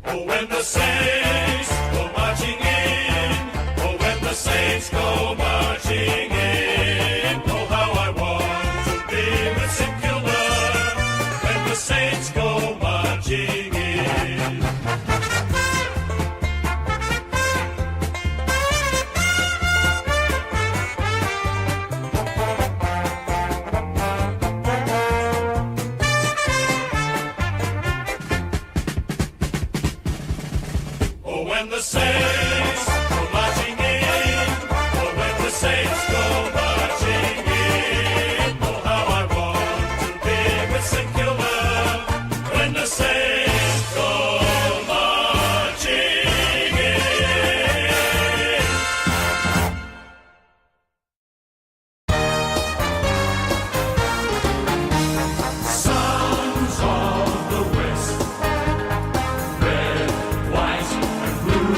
Oh, when the Saints go marching in. Oh, when the Saints go marching in. Oh, how I want to be with St Kilda when the Saints go marching in. Oh, when the Saints go marching in. Oh, when the Saints go marching in. Oh, how I want to be with St Kilda when the Saints go marching in. Sons of the West, red, white, and blue.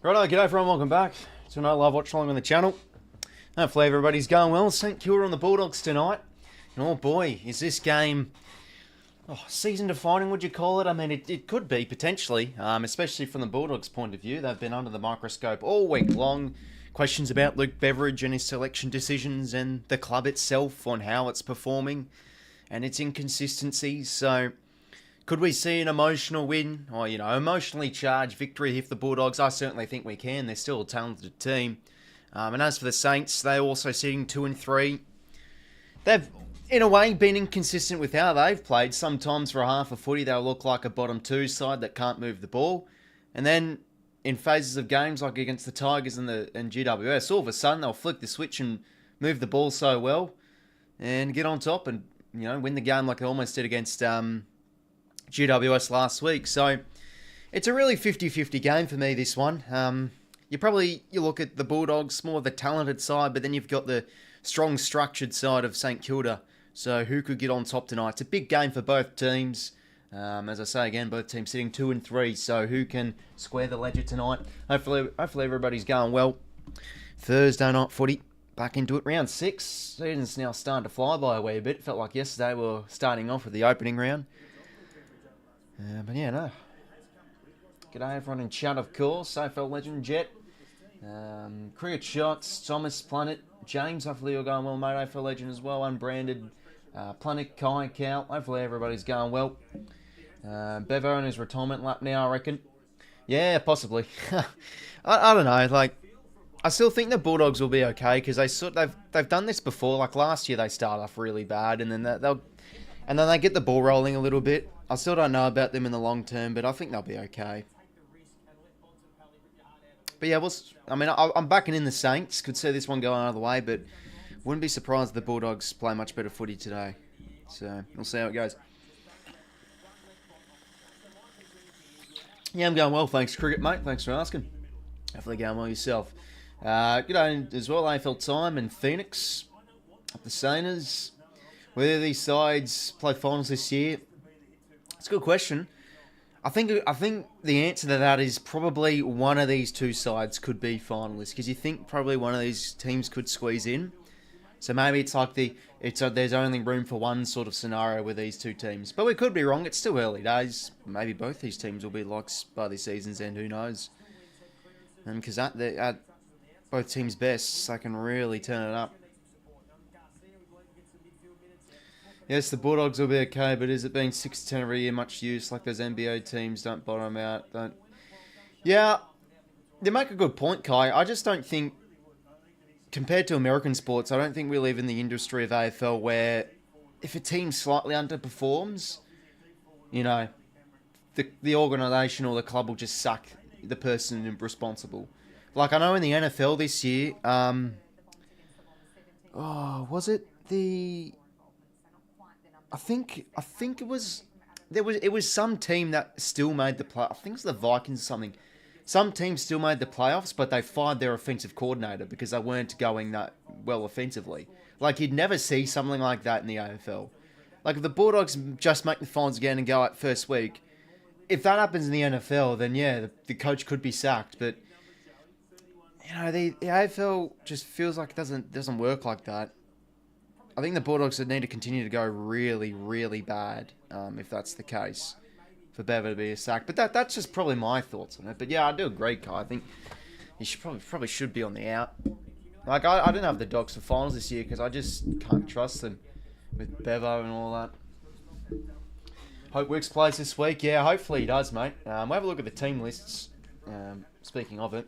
Righto, g'day everyone, welcome back to another live watch along on the channel. Hopefully everybody's going well. St Kilda on the Bulldogs tonight. And oh boy, is this game season defining, would you call it? I mean, it could be, potentially, especially from the Bulldogs' point of view. They've been under the microscope all week long. Questions about Luke Beveridge and his selection decisions and the club itself on how it's performing and its inconsistencies. So, could we see an emotional win or, emotionally charged victory if the Bulldogs? I certainly think we can. They're still a talented team. And as for the Saints, they're also sitting 2 and 3. They've, in a way, been inconsistent with how they've played. Sometimes for a half a footy, they'll look like a bottom 2 side that can't move the ball. And then in phases of games like against the Tigers and GWS, all of a sudden they'll flick the switch and move the ball so well and get on top and, win the game like they almost did against GWS last week. So it's a really 50-50 game for me, this one. You look at the Bulldogs, more of the talented side, but then you've got the strong structured side of St Kilda. So who could get on top tonight? It's a big game for both teams. As I say again, both teams sitting 2 and 3. So who can square the ledger tonight? Hopefully everybody's going well. Thursday night footy, back into it. Round 6. Season's now starting to fly by a wee bit. Felt like yesterday we were starting off with the opening round. But yeah, no. G'day everyone in chat, of course. AFL legend Jet. Cricket shots, Thomas, Planet, James. Hopefully you're going well, mate. AFL legend as well, unbranded. Planet, 𝐼𝐴, hopefully everybody's going well. Bevo on his retirement lap now, I reckon. Yeah, possibly. I don't know. I still think the Bulldogs will be okay because they've done this before. Like last year, they start off really bad and then they get the ball rolling a little bit. I still don't know about them in the long term, but I think they'll be okay. But yeah, I'm backing in the Saints. Could see this one going another way, but wouldn't be surprised if the Bulldogs play much better footy today. So we'll see how it goes. Yeah, I'm going well, thanks, Cricket, mate. Thanks for asking. Hopefully going well yourself. G'day as well, AFL time and Phoenix. Up the Saners. Whether these sides play finals this year, it's a good question. I think the answer to that is probably one of these two sides could be finalists because you think probably one of these teams could squeeze in. So maybe it's like there's only room for one sort of scenario with these two teams. But we could be wrong. It's still early days. Maybe both these teams will be locks by the season's end. Who knows? And because at both teams' best, they can really turn it up. Yes, the Bulldogs will be okay, but is it being 6 to 10 every year much use? Like those NBA teams don't bottom out. Yeah, they make a good point, Kai. I just don't think, compared to American sports, I don't think we live in the industry of AFL where if a team slightly underperforms, the organisation or the club will just sack the person responsible. Like I know in the NFL this year, was it the... I think it was some team that still made the play. I think it was the Vikings or something. Some teams still made the playoffs, but they fired their offensive coordinator because they weren't going that well offensively. Like you'd never see something like that in the AFL. Like if the Bulldogs just make the finals again and go out first week, if that happens in the NFL, then yeah, the coach could be sacked. But the AFL just feels like it doesn't work like that. I think the Bulldogs would need to continue to go really, really bad if that's the case for Bevo to be a sack. But that's just probably my thoughts on it. But yeah, I do agree, Kai. I think he probably should be on the out. Like I didn't have the Dogs for finals this year because I just can't trust them with Bevo and all that. Hope 𝐼𝐴 plays this week. Yeah, hopefully he does, mate. We'll have a look at the team lists. Speaking of it.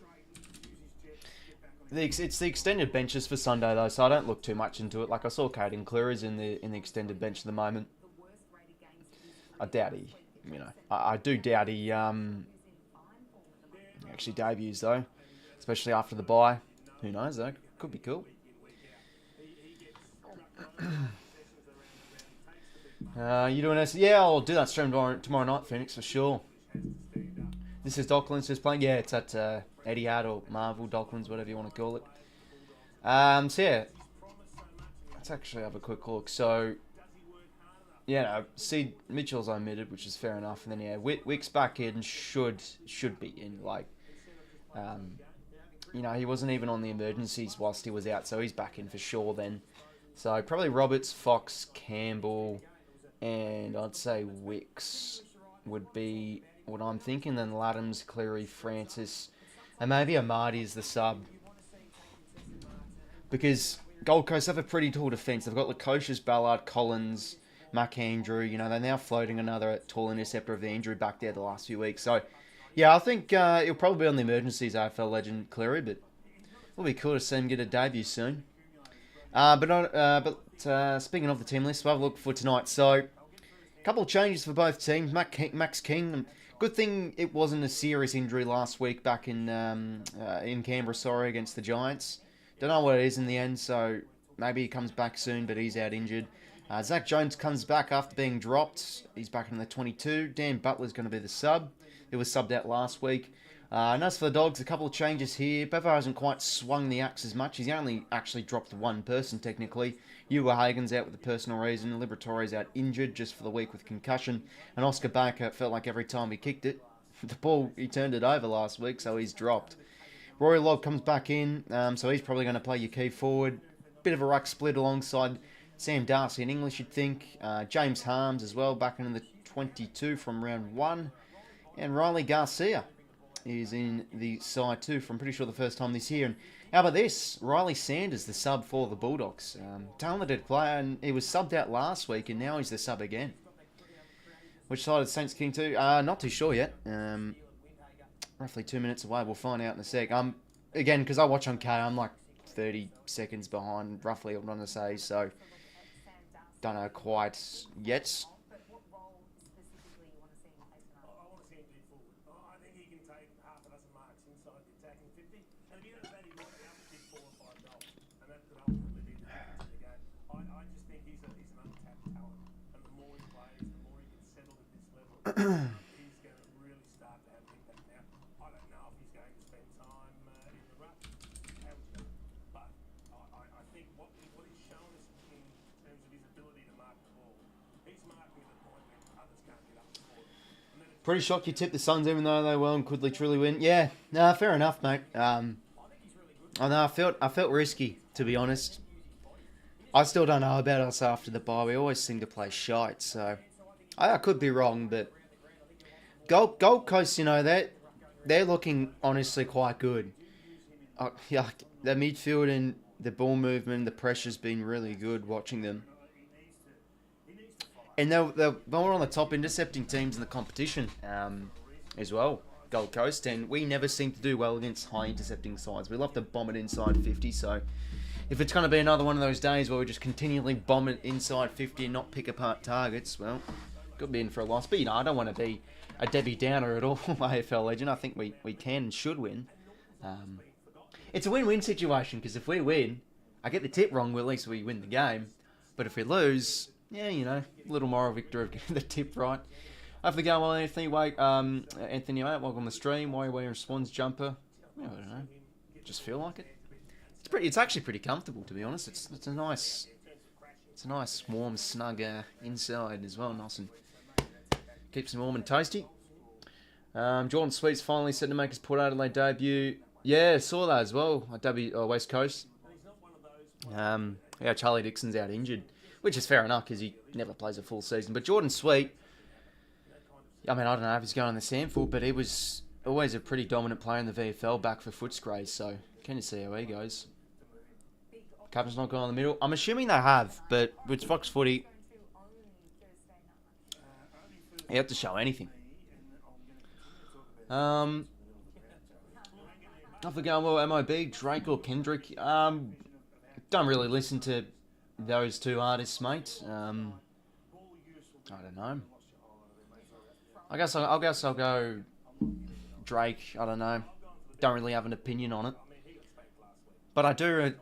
It's the extended benches for Sunday though, so I don't look too much into it. Like I saw Kane Horn is in the extended bench at the moment. I doubt he, I do doubt he actually debuts though, especially after the bye. Who knows though? Could be cool. You doing this? Yeah, I'll do that stream tomorrow night, Phoenix, for sure. This is Docklands just playing. Yeah, it's at Etihad or Marvel, Docklands, whatever you want to call it. So yeah, let's actually have a quick look. So, yeah, see Mitchell's omitted, which is fair enough. And then yeah, 𝐼𝐴 back in should be in. Like, He wasn't even on the emergencies whilst he was out, so he's back in for sure then. So probably Roberts, Fox, Campbell, and I'd say Wicks would be what I'm thinking. Then Laddams, Cleary, Francis, and maybe Amadi is the sub. Because Gold Coast have a pretty tall defence. They've got 𝐼𝐴𝐴, Ballard, Collins, Andrew. They're now floating another tall interceptor of the injury back there the last few weeks. So, yeah, I think he'll probably be on the emergencies, AFL legend Cleary, but it'll be cool to see him get a debut soon. But speaking of the team list, we'll have a look for tonight. So, a couple of changes for both teams. Max King, good thing it wasn't a serious injury last week back in Canberra, against the Giants. Don't know what it is in the end, so maybe he comes back soon, but he's out injured. Zach Jones comes back after being dropped. He's back in the 22. Dan Butler's going to be the sub. He was subbed out last week. And as for the Dogs, a couple of changes here. Bevo hasn't quite swung the axe as much. He's only actually dropped one person, technically. 𝐼𝐴𝐴 out with a personal reason. Liberatore's out injured just for the week with concussion. And Oscar Baker felt like every time he kicked it, the ball, he turned it over last week, so he's dropped. Rory Lobb comes back in, so he's probably going to play your key forward. Bit of a ruck split alongside Sam Darcy in English, you'd think. James Harms as well, back in the 22 from round 1. And Riley Garcia is in the side too, from pretty sure the first time this year. And how about this? Riley Sanders, the sub for the Bulldogs. Talented player, and he was subbed out last week, and now he's the sub again. Which side is Saints King to? Not too sure yet. Roughly 2 minutes away. We'll find out in a sec. Again, because I watch on K, I'm like 30 seconds behind, roughly, I'm going to say. So, don't know quite yet. Pretty shocked you tipped the Suns even though they will and could truly win. Yeah, nah, fair enough, mate. I know I felt risky, to be honest. I still don't know about us after the bye. We always seem to play shite, so I could be wrong, but Gold Coast, they're looking honestly quite good. Yeah, the midfield and the ball movement, the pressure's been really good watching them. And they're one of the top intercepting teams in the competition as well, Gold Coast. And we never seem to do well against high intercepting sides. We love to bomb it inside 50. So if it's going to be another one of those days where we just continually bomb it inside 50 and not pick apart targets, well, could be in for a loss. But, I don't want to be a Debbie Downer at all, AFL legend. I think we can and should win. It's a win-win situation because if we win, I get the tip wrong, well, at least we win the game. But if we lose... yeah, a little moral victory of getting the tip right. After the game, well, Anthony, welcome to the stream. Why are you wearing a Swans jumper? I don't know. Just feel like it. It's actually pretty comfortable, to be honest. It's a nice, warm, snug inside as well. Nice and keeps them warm and toasty. Jordan Sweet's finally set to make his Port Adelaide debut. Yeah, saw that as well. West Coast. Charlie Dixon's out injured. Which is fair enough because he never plays a full season. But Jordan Sweet, I don't know if he's going on the sample, but he was always a pretty dominant player in the VFL back for ¡𝐴𝐴𝐴. So, can you see how he goes? Captain's not going on the middle. I'm assuming they have, but with Fox Footy, you have to show anything. I forgot, well, MIB, Drake or Kendrick. Don't really listen to those two artists, mate. I don't know. I guess I'll go Drake. I don't know. Don't really have an opinion on it. But I do.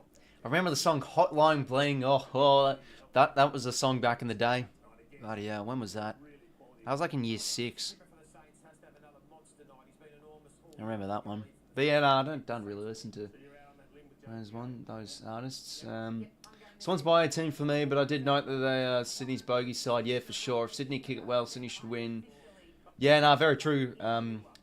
I remember the song Hotline Bling. That was a song back in the day. Bloody hell, when was that? I was like in year 6. I remember that one. But yeah, no, I don't really listen to those artists. Swans by 18 for me, but I did note that they are Sydney's bogey side. Yeah, for sure. If Sydney kick it well, Sydney should win. Yeah, no, very true.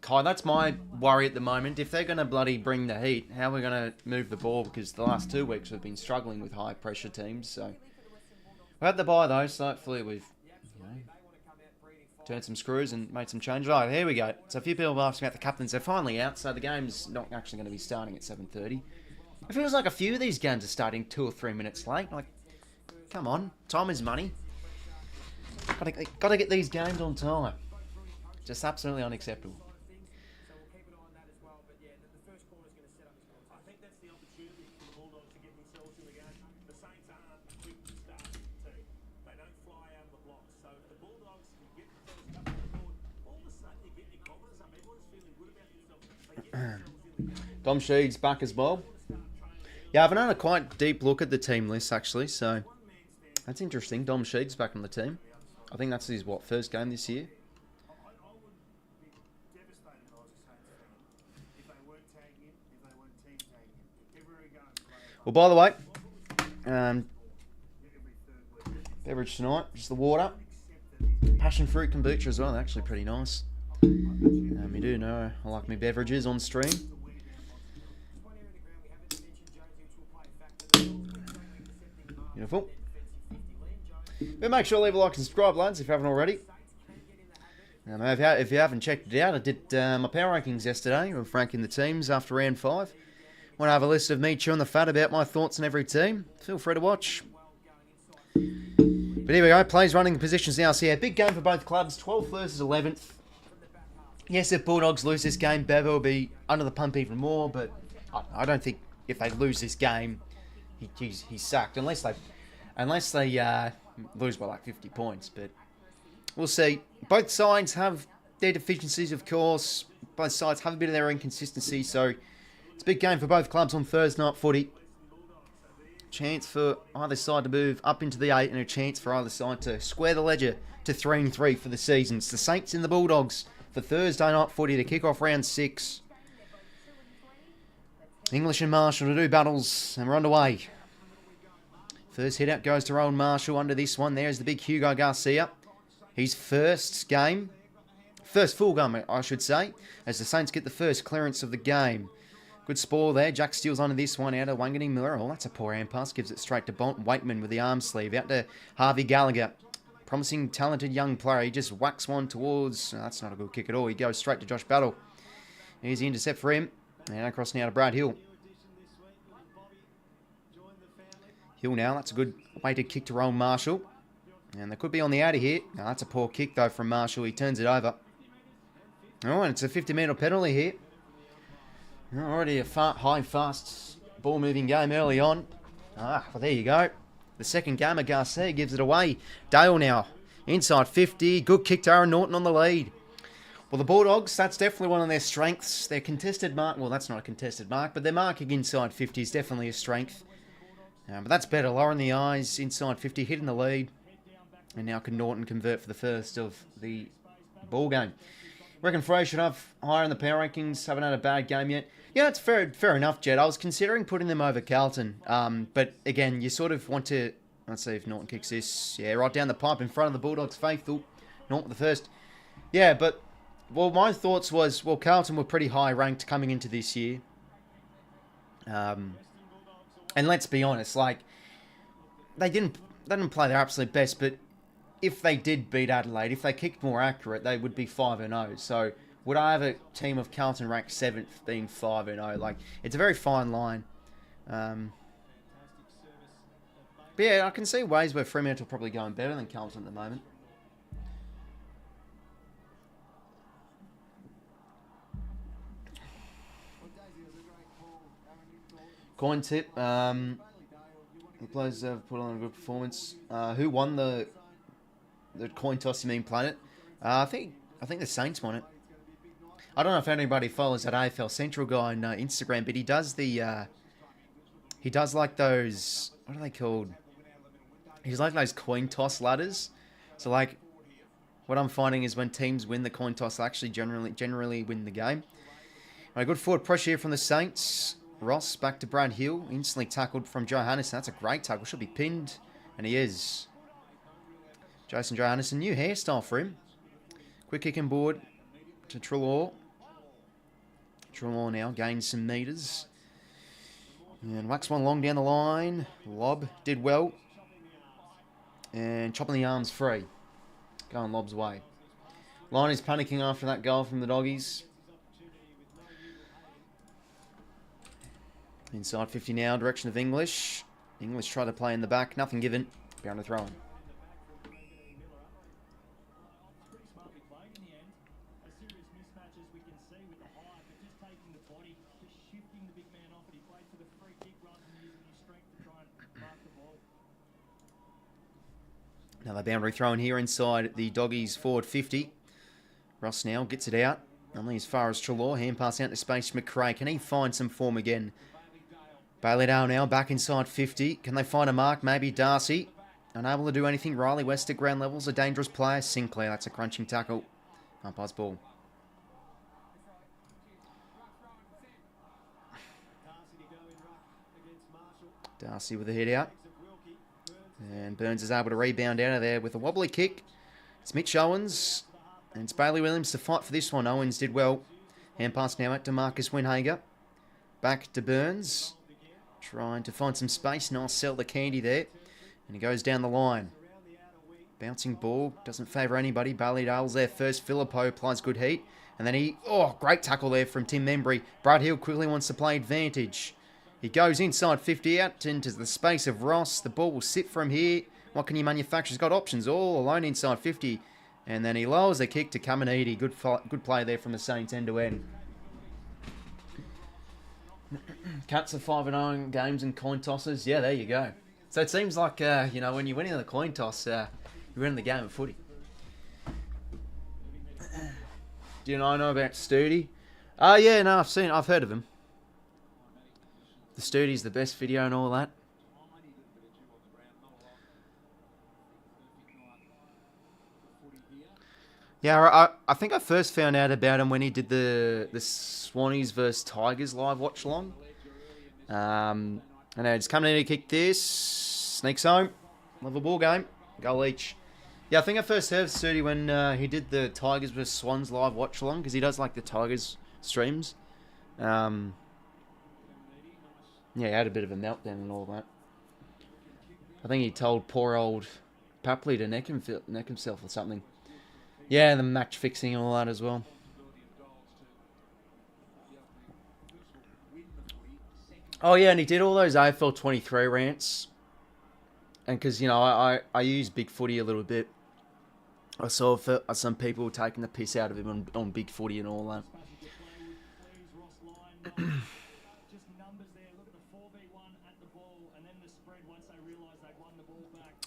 Kai, that's my worry at the moment. If they're going to bloody bring the heat, how are we going to move the ball? Because the last 2 weeks we've been struggling with high pressure teams. So we had the bye though, so hopefully we've turned some screws and made some changes. Right, here we go. So a few people have asked about the captains. They're finally out, so the game's not actually going to be starting at 7:30. It feels like a few of these games are starting 2 or 3 minutes late. Like, come on, time is money. Got to get these games on time. Just absolutely unacceptable. I think that's the opportunity for the Bulldogs to get themselves in the game. The Saints aren't quick to start team. They don't fly out of the blocks. So if the Bulldogs can get the first couple of the board, all of a sudden you get your confidence up. Everyone's feeling good about themselves. They get themselves in the game. 𝐷𝐬𝐿𝐻𝐿's back as well. Yeah, I've had a quite deep look at the team list actually, so that's interesting. 𝐷𝐬𝐿𝐻𝐿's back on the team. I think that's his first game this year. Well, by the way, beverage tonight, just the water. Passion fruit kombucha as well, they're actually pretty nice. You do know I like my beverages on stream. Beautiful. But make sure to leave a like and subscribe, lads, if you haven't already. If you haven't checked it out, I did my power rankings yesterday of ranking the teams after round 5. Want to have a list of me chewing the fat about my thoughts on every team? Feel free to watch. But here we go. Plays running positions now. So yeah, big game for both clubs. 12th versus 11th. Yes, if Bulldogs lose this game, Bevo will be under the pump even more. But I don't think if they lose this game, he's sacked. Unless they lose by like 50 points. But we'll see. Both sides have their deficiencies, of course. Both sides have a bit of their inconsistency. So it's a big game for both clubs on Thursday night footy. Chance for either side to move up into the 8 and a chance for either side to square the ledger to 3-3 for the season. It's the Saints and the Bulldogs for Thursday night footy to kick off round 6. English and Marshall to do battles and we're underway. First hit out goes to Rowan Marshall under this one. There's the big Hugo Garcia. His first full game, I should say, as the Saints get the first clearance of the game. Good spoil there. Jack steals onto this one out of 𝐼𝐻𝐿𝐻𝐿. Oh, that's a poor hand pass. Gives it straight to Waitman with the arm sleeve. Out to Harvey Gallagher. Promising, talented young player. He just whacks one towards... Oh, that's not a good kick at all. He goes straight to Josh Battle. Here's the intercept for him. And across now to Brad Hill. Hill now. That's a good weighted kick to Rowan Marshall. And they could be on the outer here. No, that's a poor kick, though, from Marshall. He turns it over. Oh, and it's a 50-metre penalty here. Already a high, fast, ball-moving game early on. Well, there you go. The second game of Garcia gives it away. Dale now, inside 50. Good kick to Aaron Norton on the lead. Well, the Bulldogs, that's definitely one of their strengths. Their contested mark, well, that's not a contested mark, but their marking inside 50 is definitely a strength. But that's better. Lowering the eyes, inside 50, hitting the lead. And now can Norton convert for the first of the ball game. Reckon Frey should have higher in the power rankings. Haven't had a bad game yet. Yeah, it's fair enough, Jed. I was considering putting them over Carlton. But again, you sort of want to... Let's see if Norton kicks this. Yeah, right down the pipe in front of the Bulldogs faithful. Norton the first. Yeah, but... Well, my thoughts was... Well, Carlton were pretty high ranked coming into this year. And let's be honest, like... They didn't play their absolute best, but... If they did beat Adelaide, if they kicked more accurate, they would be 5-0. So, would I have a team of Carlton ranked 7th being 5-0? Like, it's a very fine line. But yeah, I can see ways where Fremantle are probably going better than Carlton at the moment. Coin tip. The players have put on a good performance. Who won the coin toss, you mean, Planet? I think the Saints won it. I don't know if anybody follows that AFL Central guy on Instagram, but he does like those, what are they called? He's like those coin toss ladders. So like, what I'm finding is when teams win the coin toss, they actually generally win the game. Right, good forward pressure here from the Saints. Ross back to Brad Hill, instantly tackled from Johannes. That's a great tackle, should be pinned, and he is. Jason Johannesson, new hairstyle for him. Quick kick and board to Treloar. Trelaw now gains some metres. And whacks one long down the line. Lob did well. And chopping the arms free. Going Lob's way. Line is panicking after that goal from the doggies. Inside 50 now, direction of English. English try to play in the back. Nothing given. Bound to throw in. Another boundary throw in here inside the doggies forward 50. Ross now gets it out. Only as far as Trelaw. Hand pass out to space. McRae. Can he find some form again? Bailey-Dale now back inside 50. Can they find a mark? Maybe 𝐼𝐻𝐿𝐴. Unable to do anything. Riley West at ground levels. A dangerous player. Sinclair. That's a crunching tackle. Umpire's ball. Darcy with the head out. And Burns is able to rebound out of there with a wobbly kick. It's Mitch Owens. And it's Bailey Williams to fight for this one. Owens did well. Hand pass now out to Marcus 𝐼𝐻𝐿𝐴. Back to Burns. Trying to find some space. Nice sell the candy there. And he goes down the line. Bouncing ball. Doesn't favour anybody. Bailey-Dale's there first. 𝐓𝐿𝐴 applies good heat. And then he... Oh, great tackle there from Tim Membry. Brad Hill quickly wants to play advantage. He goes inside 50 out into the space of Ross. The ball will sit from here. What can he manufacture? He's got options all alone inside 50. And then he lowers the kick to 𝐼𝐻𝐿𝐴. Good play there from the Saints end to end. Cats are 5-0 games and coin tosses. Yeah, there you go. So it seems like, you know, when you win in the coin toss, you're winning the game of footy. Do you know about Sturdy? Yeah, no, I've heard of him. The Sturdy's the best video and all that. Yeah, I think I first found out about him when he did the Swannies versus Tigers live watch along. And it's coming in to kick this. Sneaks home. Love a ball game. Goal each. Yeah, I think I first heard of Sturdy when he did the Tigers versus Swans live watch along, because he does like the Tigers streams. Yeah, he had a bit of a meltdown and all that. I think he told poor old Papley to neck himself or something. Yeah, the match fixing and all that as well. Oh yeah, and he did all those AFL 23 rants. And because, you know, I use Big Footy a little bit. I saw some people taking the piss out of him on Big Footy and all that.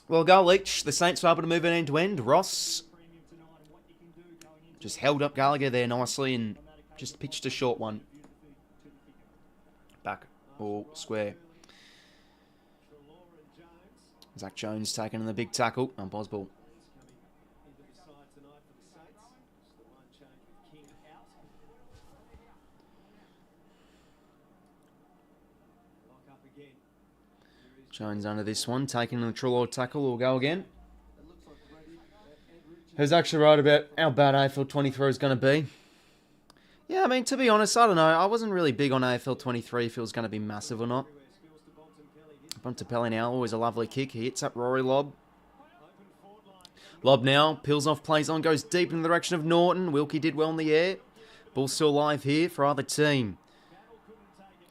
Well, goal each. The Saints were able to move it end to end. Ross just held up Gallagher there nicely and just pitched a short one. Back or square. Zach Jones taking in the big tackle. Umpire's ball. Jones under this one, taking the Trelaw tackle. Will go again. Who's actually right about how bad AFL 23 is going to be? Yeah, I mean, to be honest, I don't know. I wasn't really big on AFL 23 if it was going to be massive or not. Bontempelli now, always a lovely kick. He hits up Rory Lob. Lob now, peels off, plays on, goes deep in the direction of Norton. 𝐼𝐻𝐿𝐴 did well in the air. Ball still live here for either team.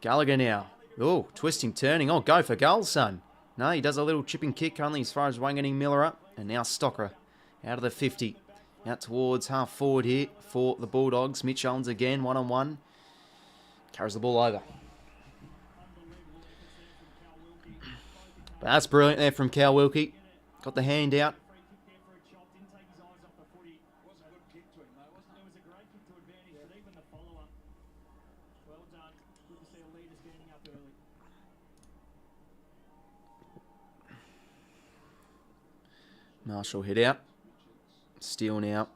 Gallagher now. Oh, twisting, turning. Oh, go for goal, son. No, he does a little chipping kick only as far as 𝐼𝐻𝐿𝐴 up. And now Stocker out of the 50. Out towards half forward here for the Bulldogs. Mitch Owens again, one-on-one. Carries the ball over. But that's brilliant there from 𝐴𝐿𝐴. Got the hand out. Marshall hit out. Steele now.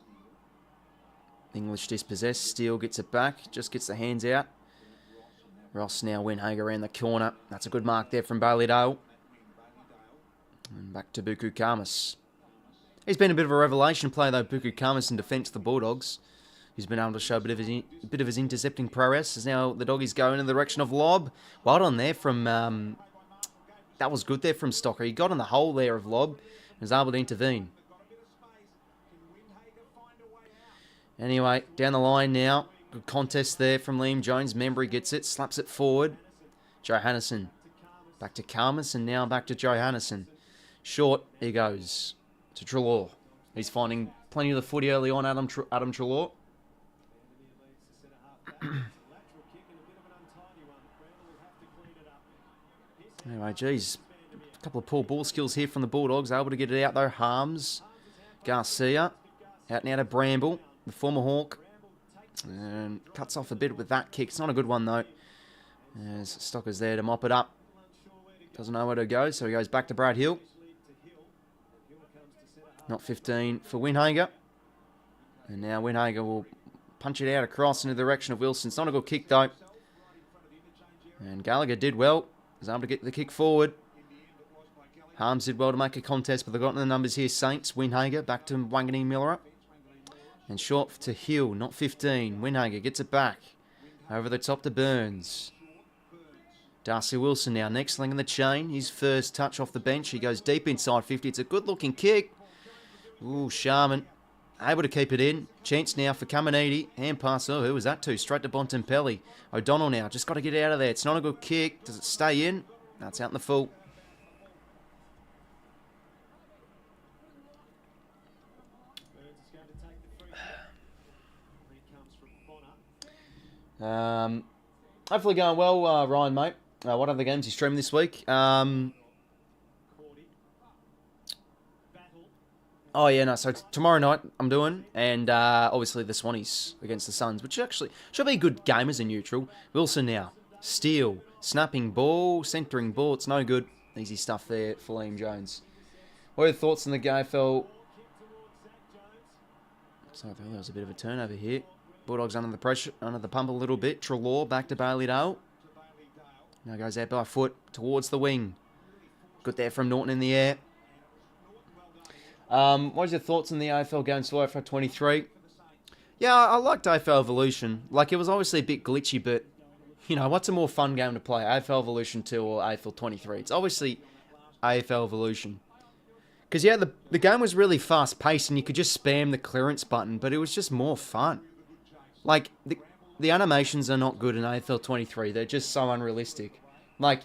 English dispossessed. Steele gets it back. Just gets the hands out. Ross now 𝐼𝐻𝐿𝐴 around the corner. That's a good mark there from Bailey-Dale. And back to Buku Khamis. He's been a bit of a revelation player though, Buku Khamis, in defence of the Bulldogs. who's been able to show a bit of his intercepting prowess. As now the doggies go in the direction of lob. Well done there from... that was good there from Stocker. He got in the hole there of lob and was able to intervene. Anyway, down the line now. Good contest there from Liam Jones. Membry gets it, slaps it forward. Johannesson. Back to Kalmus and now back to Johannesson. Short, he goes to Treloar. He's finding plenty of the footy early on, Adam Treloar. Anyway, geez. A couple of poor ball skills here from the Bulldogs. Able to get it out though. Harms. Garcia. Out now to Bramble, the former Hawk. And cuts off a bit with that kick. It's not a good one though. As Stocker's there to mop it up. Doesn't know where to go, so he goes back to Brad Hill. Not 15 for 𝐻𝐿𝐴𝐺𝐵. And now 𝐻𝐿𝐴𝐺𝐵 will punch it out across in the direction of Wilson. It's not a good kick though. And Gallagher did well. Was able to get the kick forward. Harms did well to make a contest, but they've gotten the numbers here. Saints, 𝐻𝐿𝐴𝐺𝐵 back to 𝐻𝐿𝐴𝐺𝐵. And short to Hill, not 15. 𝐻𝐿𝐴𝐺𝐵 gets it back. Over the top to Burns. Darcy Wilson now, next link in the chain. His first touch off the bench. He goes deep inside 50. It's a good looking kick. Ooh, Sharman able to keep it in. Chance now for 𝐴𝐺𝐵. Hand pass. Oh, who was that to? Straight to Bontempelli. O'Donnell now. Just got to get out of there. It's not a good kick. Does it stay in? No, it's out in the full. Hopefully going well, Ryan, mate. What other games you streaming this week? Oh, yeah, no. So tomorrow night I'm doing, and obviously the Swannies against the Suns, which actually should be a good game as a neutral. Wilson now. Steal. Snapping ball. Centering ball. It's no good. Easy stuff there for Liam Jones. What are your thoughts on the AFL? So there was a bit of a turnover here. Bulldogs under the pressure, under the pump a little bit. Treloar back to Bailey-Dale. Now goes out by foot towards the wing. Good there from Norton in the air. What was your thoughts on the AFL going to AFL 23? Yeah, I liked AFL Evolution. Like, it was obviously a bit glitchy, but, you know, what's a more fun game to play? AFL Evolution 2 or AFL 23? It's obviously AFL Evolution. Because, yeah, the game was really fast-paced and you could just spam the clearance button, but it was just more fun. Like, the animations are not good in AFL 23. They're just so unrealistic. Like,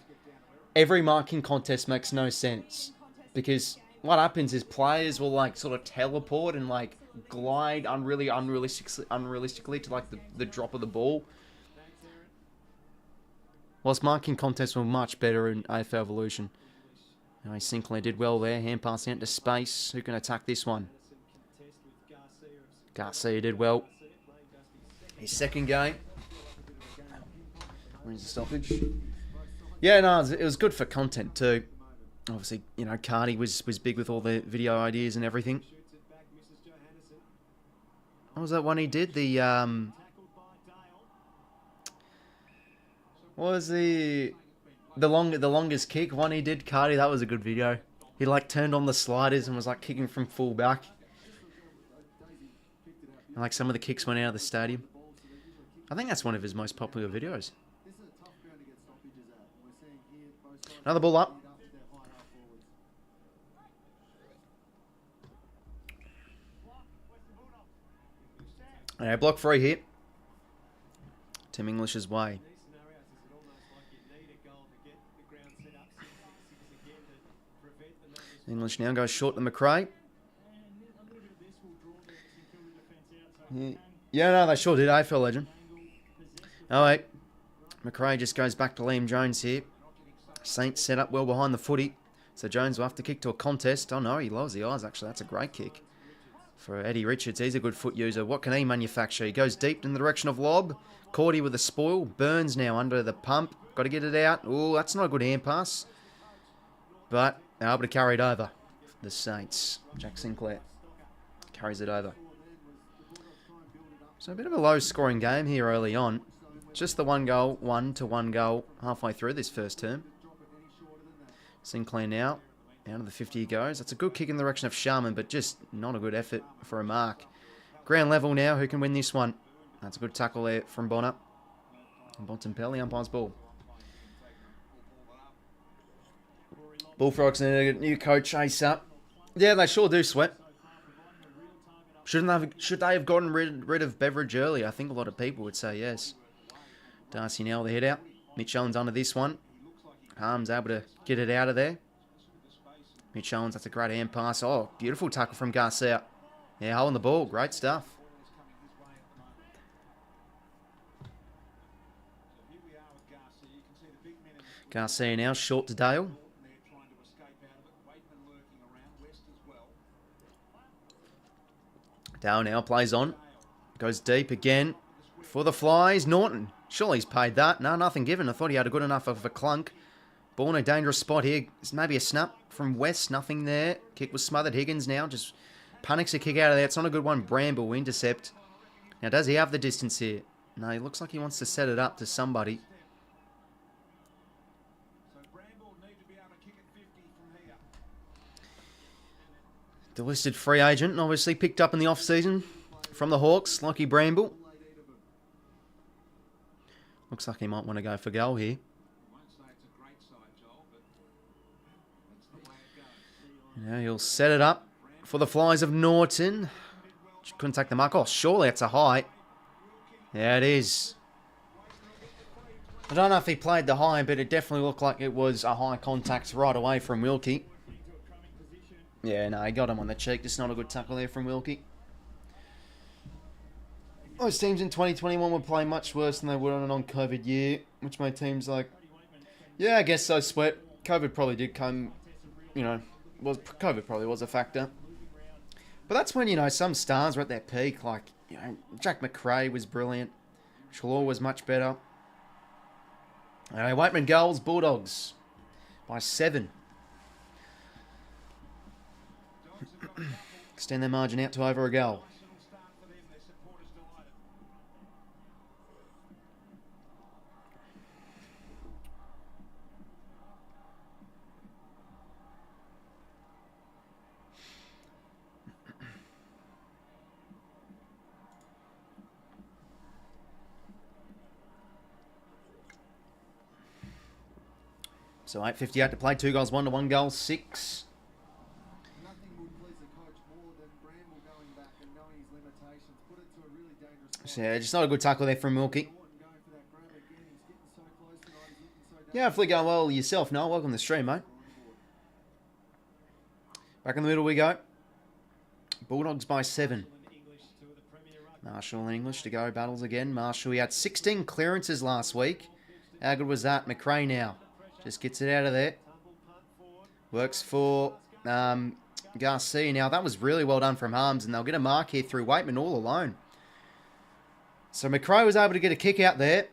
every marking contest makes no sense. Because what happens is players will, like, sort of teleport and, like, glide unrealistically to, like, the drop of the ball. Whilst marking contests were much better in AFL Evolution. Anyway, Sinclair did well there. Hand pass out into space. Who can attack this one? Garcia did well. His second game. Where's the stoppage? Yeah, no, it was good for content too. Obviously, you know, Cardi was big with all the video ideas and everything. What was that one he did? The what was the longest kick one he did? Cardi, that was a good video. He like turned on the sliders and was like kicking from full back. And like some of the kicks went out of the stadium. I think that's one of his most popular videos. Another ball up. Alright, block free here. Tim English's way. English now goes short to McRae. Yeah, no, they sure did. AFL legend. Oh, wait. McRae just goes back to Liam Jones here. Saints set up well behind the footy. So Jones will have to kick to a contest. Oh, no, he lowers the eyes, actually. That's a great kick for Eddie Richards. He's a good foot user. What can he manufacture? He goes deep in the direction of lob. 𝐻𝐴𝐺𝐵 with a spoil. Burns now under the pump. Got to get it out. Oh, that's not a good hand pass. But they're able to carry it over. The Saints. Jack Sinclair carries it over. So a bit of a low-scoring game here early on. Just the 1 goal, 1 goal halfway through this first term. Sinclair now. Out of the 50 he goes. That's a good kick in the direction of Sharman, but just not a good effort for a mark. Ground level now. Who can win this one? That's a good tackle there from Bonner. 𝐓𝐡𝐿𝐴, the umpire's ball. Bullfrogs need a new coach ASAP. Yeah, they sure do, Sweat. Should they have gotten rid of Beveridge early? I think a lot of people would say yes. Darcy now the head out. Mitch Owens under this one. Harms able to get it out of there. Mitch Owens, that's a great hand pass. Oh, beautiful tackle from 𝐼𝐴. Yeah, holding the ball. Great stuff. 𝐼𝐴 now short to Dale. Dale now plays on. Goes deep again for the Flies. Norton. Surely he's paid that. No, nothing given. I thought he had a good enough of a clunk. Ball in a dangerous spot here. It's maybe a snap from West. Nothing there. Kick was smothered. Higgins now just panics a kick out of there. It's not a good one. Bramble intercept. Now, does he have the distance here? No, he looks like he wants to set it up to somebody. The listed free agent, obviously picked up in the off-season from the Hawks, Lockie Bramble. Looks like he might want to go for goal here. Now he'll set it up for the Flies of Norton. Couldn't take the mark. Oh, surely it's a high. Yeah, it is. I don't know if he played the high, but it definitely looked like it was a high contact right away from 𝐼𝐿𝐴. Yeah, no, he got him on the cheek. Just not a good tackle there from 𝐼𝐿𝐴. Most teams in 2021 would play much worse than they would on a non-COVID year, which made teams like... Yeah, I guess so, Sweat. COVID probably did come, you know... COVID probably was a factor. But that's when, you know, some stars were at their peak. Like, you know, Jack McRae was brilliant. 𝐸 was much better. 𝐻𝐿𝐴 goals, Bulldogs by 7. Extend their margin out to over a goal. So 8:58 to play. 2 goals, 1 to 1 goal, 6. So yeah, just not a good tackle there from 𝐼𝐿𝐴. Yeah, hopefully going well yourself, Noel. Welcome to the stream, mate. Back in the middle we go. Bulldogs by 7. Marshall and English to go. Battles again. Marshall, he had 16 clearances last week. How good was that? McRae now. Just gets it out of there. Works for 𝐼𝐴. Now, that was really well done from Harms, and they'll get a mark here through 𝐻𝐿𝐴 all alone. So McRae was able to get a kick out there.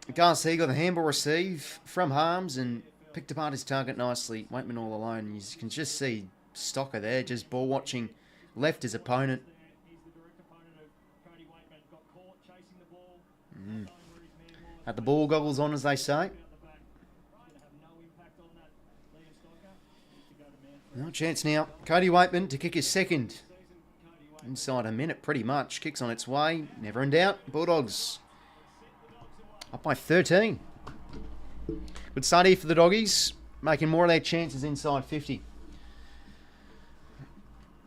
𝐼𝐴 got the handball receive from Harms and picked apart his target nicely. 𝐻𝐿𝐴 all alone. You can just see Stocker there, just ball watching, left his opponent. Had the ball goggles on, as they say. No chance now. Cody Waitman to kick his second. Inside a minute, pretty much. Kicks on its way. Never in doubt. Bulldogs up by 13. Good start here for the doggies. Making more of their chances inside 50.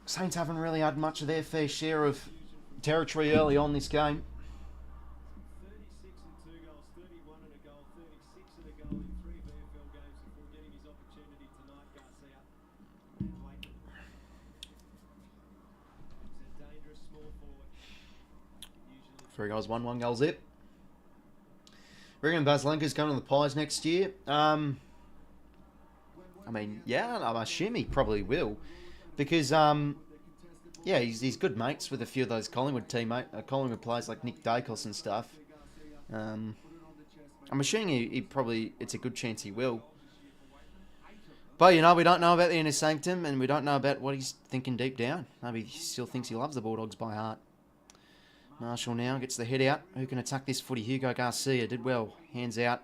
Saints haven't really had much of their fair share of territory early on this game. Three goals, 1 goal zip. Reckon Baslenka's going to the Pies next year. I mean, yeah, I assume he probably will. Because, yeah, he's good mates with a few of those Collingwood Collingwood players like Nick Dacos and stuff. I'm assuming he probably, it's a good chance he will. But, you know, we don't know about the inner sanctum, and we don't know about what he's thinking deep down. Maybe he still thinks he loves the Bulldogs by heart. Marshall now gets the head out. Who can attack this footy? Hugo Garcia did well. Hands out.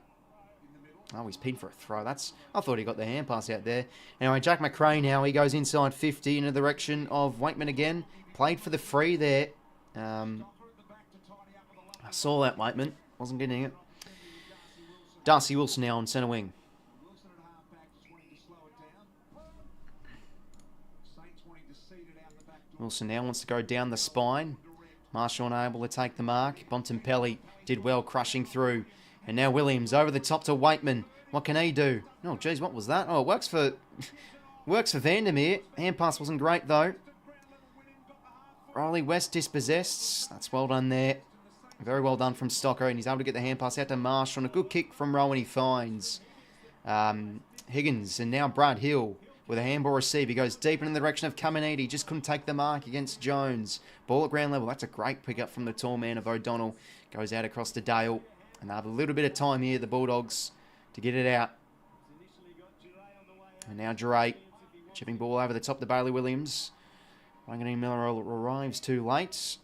Oh, he's pinned for a throw. I thought he got the hand pass out there. Anyway, Jack McRae now. He goes inside 50 in the direction of 𝐻𝐿𝐴 again. Played for the free there. I saw that, Waitman. Wasn't getting it. Darcy Wilson now on centre wing. Wilson now wants to go down the spine. Marshall unable to take the mark. 𝐓𝐴 did well, crushing through. And now Williams over the top to Waitman. What can he do? Oh, geez, what was that? Oh, it works for 𝗏𝗏𝗏. Hand pass wasn't great, though. Riley West dispossessed. That's well done there. Very well done from Stocker, and he's able to get the hand pass out to Marshall. And a good kick from Rowan, he finds Higgins, and now Brad Hill with a handball receive. He goes deep in the direction of 𝐼𝐿. He just couldn't take the mark against Jones. Ball at ground level. That's a great pick up from the tall man of O'Donnell. Goes out across to Dale. And they have a little bit of time here, the Bulldogs, to get it out. And now 𝐼𝐿. Chipping ball over the top to Bailey Williams. Wangani Miller arrives too late.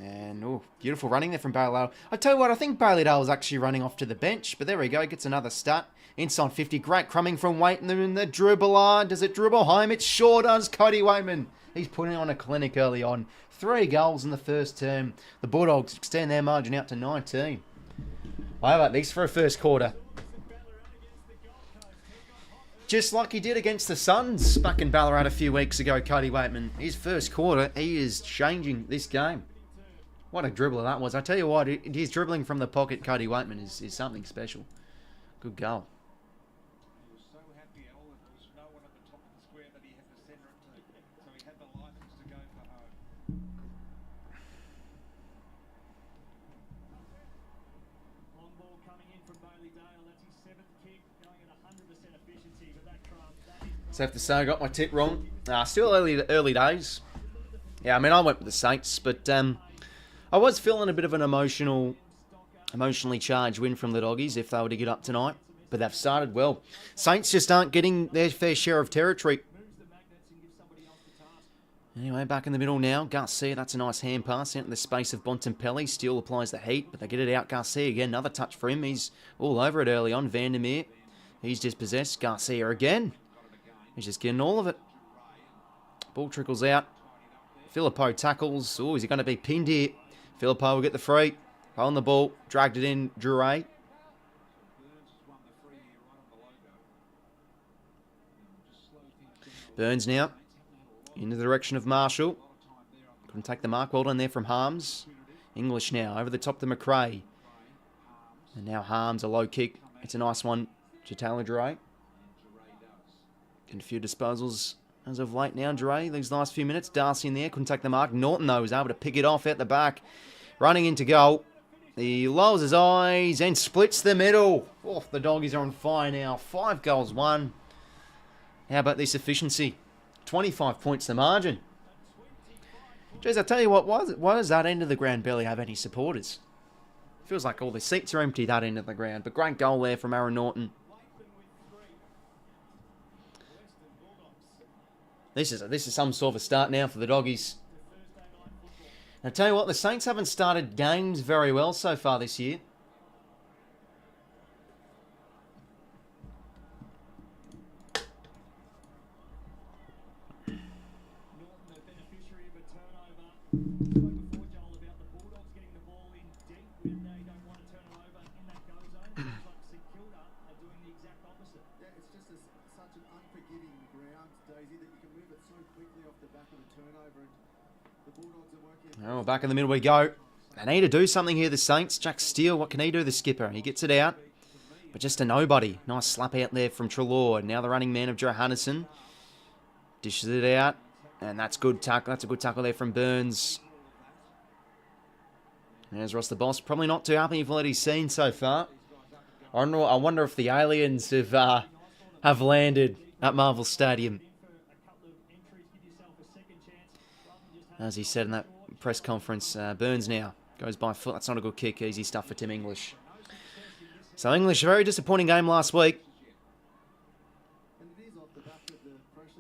And, oh, beautiful running there from Bailey. I tell you what, I think Bailey Dale was actually running off to the bench. But there we go, gets another stat. Inside 50, great crumbing from Waitman in the dribbler. Does it dribble home? It sure does, Cody Waitman. He's putting on a clinic early on. 3 goals in the first term. The Bulldogs extend their margin out to 19. How about this for a first quarter? Just like he did against the Suns back in Ballarat a few weeks ago, Cody Waitman. His first quarter, he is changing this game. What a dribbler that was. I tell you what, his dribbling from the pocket, Cody Waitman, is something special. Good goal. He was so happy, Al, that there was no one at the top of the square that he had to centre it to. So he had the licence to go for home. Long ball coming in from Bailey Dale. That's his 7th kick, going at 100% efficiency. But that Trump, So I have to say I got my tip wrong. Still early days. Yeah, I mean, I went with the Saints, but I was feeling a bit of an emotionally charged win from the Doggies if they were to get up tonight. But they've started well. Saints just aren't getting their fair share of territory. Anyway, back in the middle now. 𝐼𝐿, that's a nice hand pass into the space of 𝗏𝗏𝗏. Still applies the heat, but they get it out. 𝐼𝐿 again, another touch for him. He's all over it early on. Vandermeer, he's dispossessed. 𝐼𝐿 again. He's just getting all of it. Ball trickles out. 𝗏𝗏𝗏 tackles. Oh, is he going to be pinned here? 𝗏𝗏𝗏 will get the free. On the ball. Dragged it in. 𝐼𝐿. Burns now. In the direction of Marshall. Couldn't take the mark. Well done there from Harms. English now. Over the top to McRae. And now Harms, a low kick. It's a nice one. 𝗏𝗏𝗏. Getting a few disposals as of late now. 𝗏𝗏, these last few minutes. Darcy in there. Couldn't take the mark. Norton, though, was able to pick it off out the back. Running into goal. He lowers his eyes and splits the middle. Oh, the Doggies are on fire now. 5 goals, 1. How about this efficiency? 25 points the margin. Jeez, I tell you what, why does that end of the ground barely have any supporters? Feels like all the seats are empty that end of the ground. But great goal there from Aaron Norton. This is some sort of a start now for the Doggies. I tell you what, the Saints haven't started games very well so far this year. Oh, back in the middle we go. They need to do something here, the Saints. Jack Steele, what can he do, the skipper? He gets it out, but just a nobody. Nice slap out there from Treloar. Now the running man of Johannesson. Dishes it out, and that's good tackle. That's a good tackle there from Burns. There's Ross the Boss. Probably not too happy with what he's seen so far. I wonder if the aliens have landed at Marvel Stadium. As he said in that press conference, Burns now goes by foot. That's not a good kick. Easy stuff for Tim English. So English, a very disappointing game last week.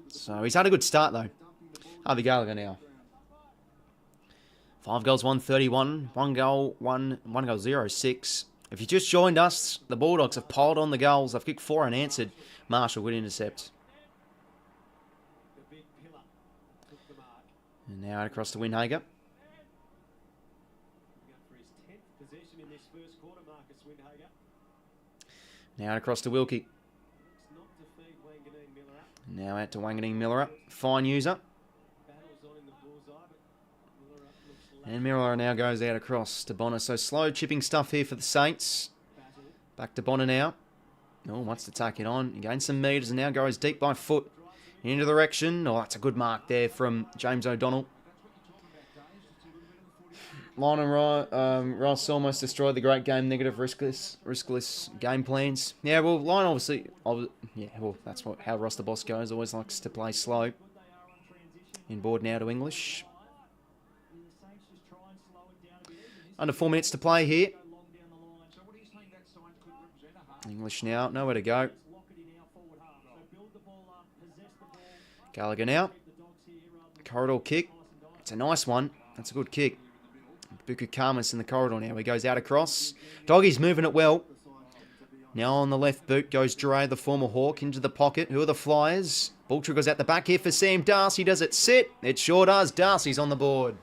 So he's had a good start though. Harvey Gallagher now. 5 goals, 131. 1 goal, 0-6. If you just joined us, the Bulldogs have piled on the goals. They've kicked 4 unanswered. Marshall would intercept. And now out across to 𝐼𝗙𝐻𝐪. Going for his 10th possession in this first quarter, 𝐼𝗙𝐻𝐪. Now out across to 𝐼𝗙𝐻𝐿𝐼𝐻𝐾. Looks not to feed 𝐼𝗙𝐻𝐪. Now out to 𝗼𝐙𝐻𝐽 fine user. Battles on in the bullseye, but 𝐼𝗙𝐻𝐿𝐼𝗙 looks And 𝗼𝐙𝐻 now goes out across to Bonner. So slow chipping stuff here for the Saints. battle. Back to Bonner now. Oh, wants to take it on. He gains some metres and now goes deep by foot. Into the direction. Oh, that's a good mark there from James O'Donnell. Lyon Ross almost destroyed the great game. Negative, riskless game plans. Yeah, well, Lyon obviously... yeah, well, that's how Ross the boss goes. Always likes to play slow. Inboard now to English. Under 4 minutes to play here. English now, nowhere to go. Gallagher now. Corridor kick. It's a nice one. That's a good kick. 𝐓𝐴 𝐼𝐻𝐪 in the corridor now. He goes out across. Doggies moving it well. Now on the left boot goes 𝐼𝗫, the former Hawk, into the pocket. Who are the Flyers? Ball triggers out the back here for Sam 𝐷'Arcy. Does it sit? It sure does. 𝐷'Arcy's on the board.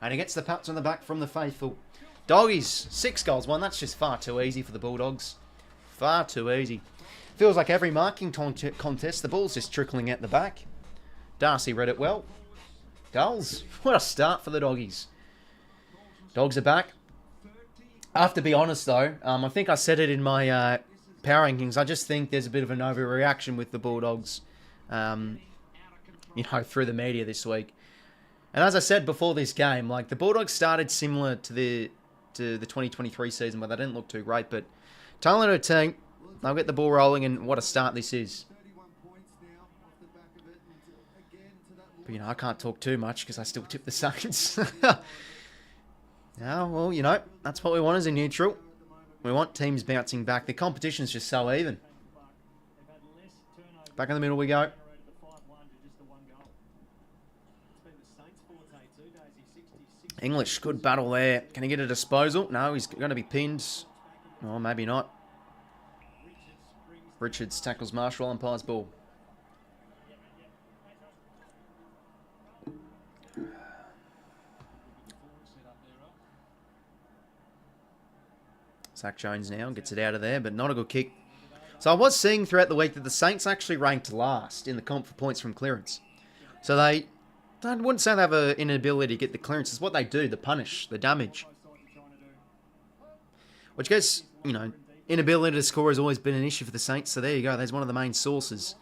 And he gets the pats on the back from the faithful. Doggies, 6 goals won. That's just far too easy for the Bulldogs. Far too easy. Feels like every marking contest, the ball's just trickling out the back. 𝐷'Arcy read it well. Goals. What a start for the Doggies. Dogs are back. I have to be honest, though. I think I said it in my power rankings. I just think there's a bit of an overreaction with the Bulldogs, through the media this week. And as I said before this game, like the Bulldogs started similar to the 2023 season, where they didn't look too great. But talented team, they'll get the ball rolling, and what a start this is. But, I can't talk too much because I still tip the Saints. Well, that's what we want as a neutral. We want teams bouncing back. The competition's just so even. Back in the middle we go. English, good battle there. Can he get a disposal? No, he's going to be pinned. Oh, maybe not. Richards tackles Marshall, umpires ball. Zach Jones now gets it out of there, but not a good kick. So I was seeing throughout the week that the Saints actually ranked last in the comp for points from clearance. So I wouldn't say they have an inability to get the clearance. It's what they do, the punish, the damage. Which I guess, inability to score has always been an issue for the Saints. So there you go, there's one of the main sources.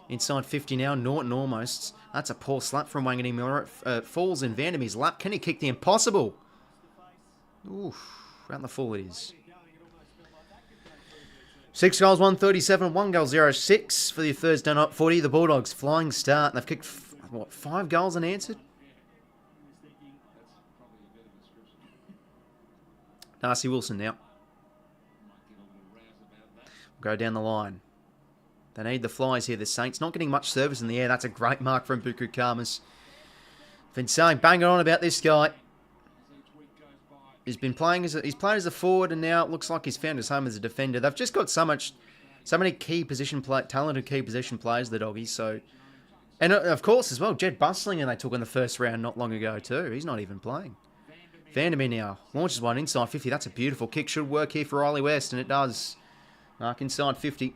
Inside 50 now, Norton almost. That's a poor slap from 𝐼𝗙𝐻𝐼𝗪. Falls in Vandermeer's lap. Can he kick the impossible? Oof, round the full it is. 6 goals, 137, 1 goal, 0-6 for the Thursday night footy. The Bulldogs flying start. They've kicked, 5 goals unanswered? Darcy Wilson now. Go down the line. They need the Flyers here. The Saints not getting much service in the air. That's a great mark from 𝐵𝗚 𝐼𝗪. Been saying, banging on about this guy. He's been playing he's played as a forward, and now it looks like he's found his home as a defender. They've just got so many talented key position players, the Doggies. So, and of course as well, Jed Bustlinger they took in the first round not long ago too. He's not even playing. Vandermeer now launches one inside 50. That's a beautiful kick. Should work here for Riley West, and it does. Mark inside 50.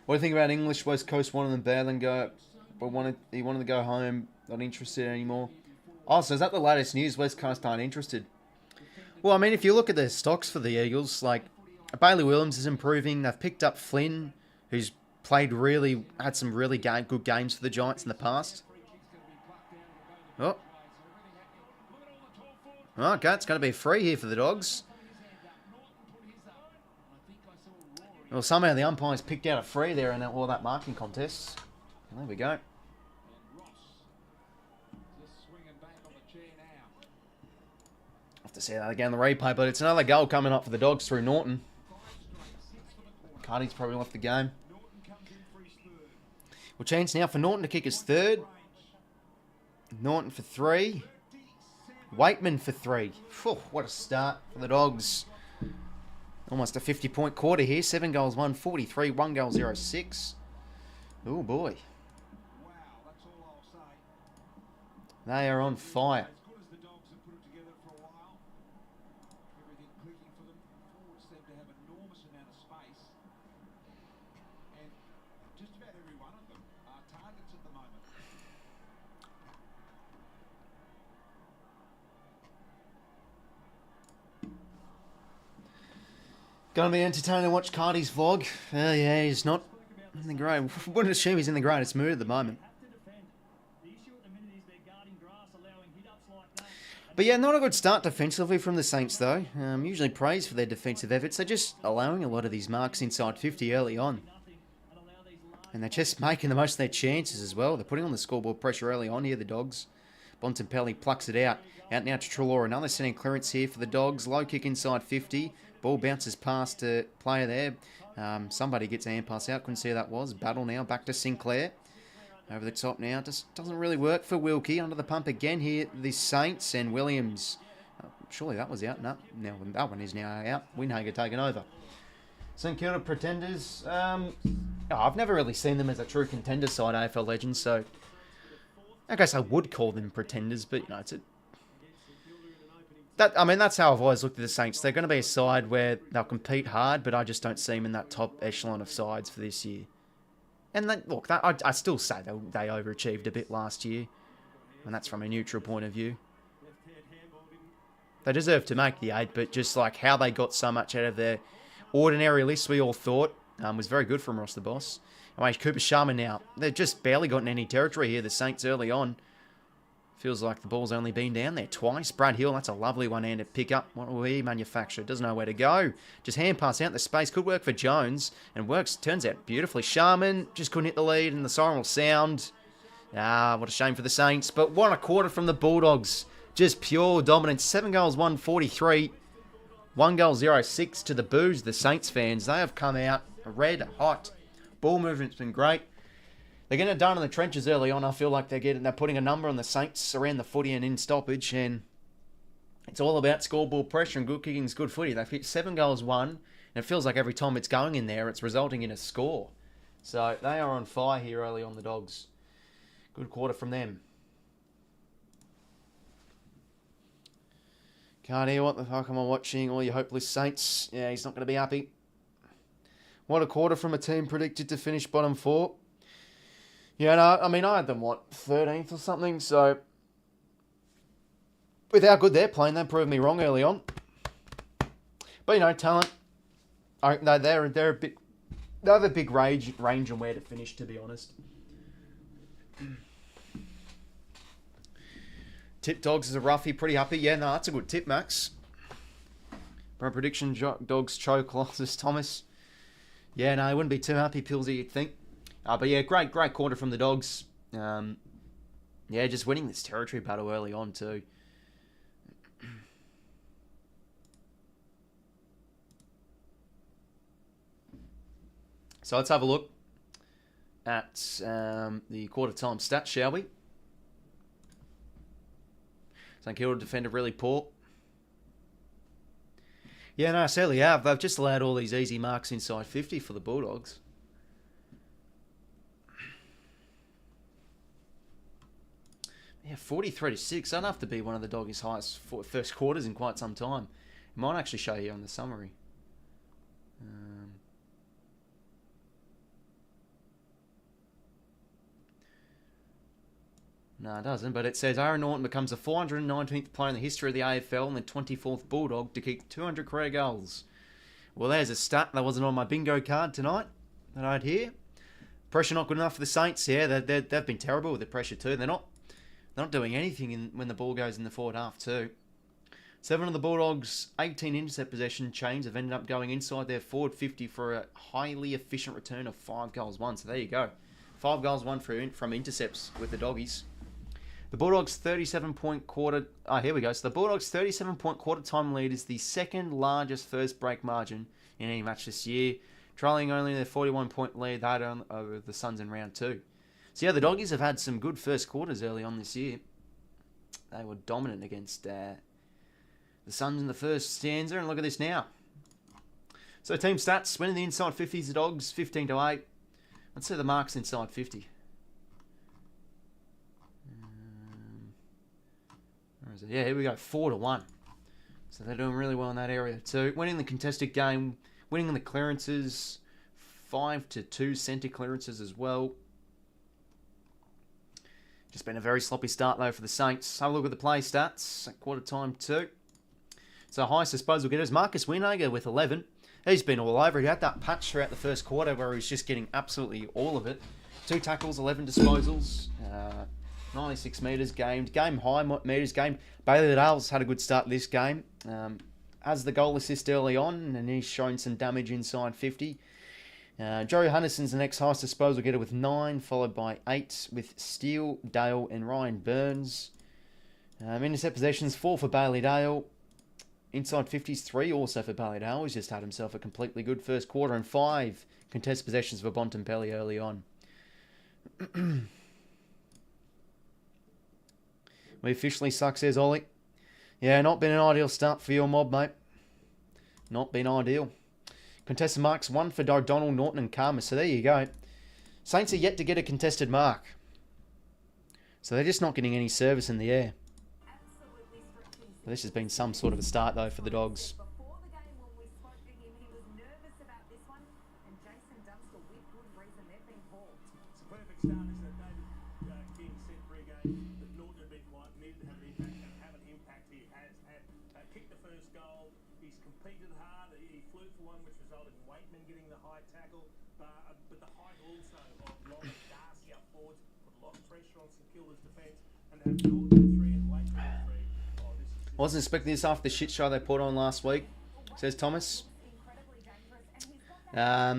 What do you think about English? West Coast wanted them bad and go, but he wanted to go home. Not interested anymore. Oh, so is that the latest news? West Coast aren't interested. Well, I mean, if you look at the stocks for the Eagles, like Bailey Williams is improving. They've picked up Flynn, who's had some really good games for the Giants in the past. Oh, okay, it's going to be free here for the Dogs. Well, somehow the umpires picked out a free there in all that marking contest. There we go. Have to see that again on the replay, but it's another goal coming up for the Dogs through Norton. Cardi's probably left the game. Well, chance now for Norton to kick his third. Norton for 3. Waitman for 3. Whew, what a start for the Dogs. Almost a 50-point quarter here. 7 goals, 143, 1 goal, 0-6. Oh, boy. Wow, that's all I'll say. They are on fire. As good as the Dogs have put it together for a while, everything clicking for them. Forwards seem to have enormous amount of space. And just about every one of them are targets at the moment. Gonna be entertaining to watch Cardi's vlog. Yeah, he's not in the great. Wouldn't assume he's in the greatest mood at the moment. Have to defend. The issue at the minute is they're guarding grass, allowing hit-ups like that. But yeah, not a good start defensively from the Saints though. Usually praised for their defensive efforts. They're just allowing a lot of these marks inside 50 early on. And they're just making the most of their chances as well. They're putting on the scoreboard pressure early on here, the Dogs. Bontempelli plucks it out. Out now to Treloar. Another setting clearance here for the Dogs. Low kick inside 50. Ball bounces past a player there. Somebody gets a hand pass out. Couldn't see who that was. Battle now. Back to Sinclair. Over the top now. Just doesn't really work for 𝐴𝐵𝐿𝐿𝐼. Under the pump again here. The Saints and Williams. Surely that was out. No, now that one is now out. 𝐼𝐗𝐿𝐼 taken over. St Kilda Pretenders. I've never really seen them as a true contender side, AFL Legends, so I guess I would call them pretenders, but you know, that's how I've always looked at the Saints. They're going to be a side where they'll compete hard, but I just don't see them in that top echelon of sides for this year. And I still say they overachieved a bit last year, and that's from a neutral point of view. They deserve to make the 8, but just like how they got so much out of their ordinary list, we all thought was very good from Ross the Boss. Anyway, Cooper Sharma now. They've just barely gotten any territory here, the Saints early on. Feels like the ball's only been down there twice. Brad Hill, that's a lovely one-handed pick-up. What will he manufacture? Doesn't know where to go. Just hand pass out the space. Could work for Jones. And works, turns out beautifully. Sharman just couldn't hit the lead, and the siren will sound. What a shame for the Saints. But what a quarter from the Bulldogs. Just pure dominance. 7 goals, 143. 1 goal, 0-6 to the boos, the Saints fans. They have come out red hot. Ball movement's been great. They're getting it done in the trenches early on. I feel like they're putting a number on the Saints around the footy and in stoppage, and it's all about scoreboard pressure and good kicking's good footy. They've hit 7 goals, 1, and it feels like every time it's going in there, it's resulting in a score. So they are on fire here early on, the Dogs. Good quarter from them. Can't hear what the fuck am I watching? All you hopeless Saints. Yeah, he's not going to be happy. What a quarter from a team predicted to finish bottom 4. Yeah, no, I mean, I had them, 13th or something, so with how good they're playing, they proved me wrong early on. But, you know, talent, no, they have a big range on where to finish, to be honest. Tip Dogs is a roughie, pretty happy. Yeah, no, that's a good tip, Max. My prediction, Dogs choke Colossus Thomas. Yeah, no, I wouldn't be too happy, Pillsy, you'd think. But yeah, great quarter from the Dogs. Yeah, just winning this territory battle early on too. So let's have a look at the quarter time stats, shall we? St Kilda defended really poor. Yeah, no, certainly have. They've just allowed all these easy marks inside 50 for the Bulldogs. Yeah, 43-6. That'd have to be one of the Doggies' highest first quarters in quite some time. It might actually show you on the summary. No, it doesn't, but it says Aaron Norton becomes the 419th player in the history of the AFL and the 24th Bulldog to kick 200 career goals. Well, there's a stat that wasn't on my bingo card tonight that I'd hear. Pressure not good enough for the Saints. Yeah, they've been terrible with the pressure too. They're not doing anything when the ball goes in the forward half too. 7 of the Bulldogs' 18 intercept possession chains have ended up going inside their forward 50 for a highly efficient return of 5 goals, 1. So there you go. 5 goals, 1 from intercepts with the Doggies. The Bulldogs' 37-point quarter... here we go. So the Bulldogs' 37-point quarter-time lead is the second largest first break margin in any match this year, trailing only their 41-point lead they had over the Suns in round 2. So yeah, the Doggies have had some good first quarters early on this year. They were dominant against the Suns in the first stanza, and look at this now. So team stats, winning the inside 50s, the Dogs, 15-8. Let's see the marks inside 50. Where is it? Yeah, here we go, 4-1. So they're doing really well in that area too. Winning the contested game, winning the clearances, 5-2 centre clearances as well. Just been a very sloppy start though for the Saints. Have a look at the play stats at quarter time too. So highest disposal getters, 𝐼𝐻𝐼𝐴 with 11. He's been all over. He had that patch throughout the first quarter where he was just getting absolutely all of it. 2 tackles, 11 disposals, 96 metres gained. Game high metres gained. Bailey Dale's had a good start this game. Has the goal assist early on, and he's shown some damage inside 50. Joey Hunterson's the next highest disposal getter with 9, followed by 8 with Steele, Dale and Ryan Burns. Intercept possessions, 4 for Bailey Dale. Inside 50s, 3 also for Bailey Dale. He's just had himself a completely good first quarter, and 5 contest possessions for Bontempelli early on. We officially suck, says Ollie. Yeah, not been an ideal start for your mob, mate. Not been ideal. Contested marks, 1 for O'Donnell, Norton and Karma. So there you go. Saints are yet to get a contested mark. So they're just not getting any service in the air. This has been some sort of a start, though, for the Dogs. Before the game, when we spoke to him, he was nervous about this one, and Jason Dunstall, with good reason, they've been called. It's a perfect start, isn't it? David King said pre-game that Norton had been quiet, needed to have an impact, and have an impact he has had. Kicked the first goal, he's competed hard, he flew for one, which resulted in 𝐻𝐻𝐼𝐴 getting the high tackle, but the height also of Long and 𝐻𝐻𝐼𝐴 up forwards put a lot of pressure on St Kilda's defence, and to have Norton at 3 and 𝐻𝐻𝐼𝐴 at 3. Wasn't expecting this after the shit show they put on last week, says Thomas. Are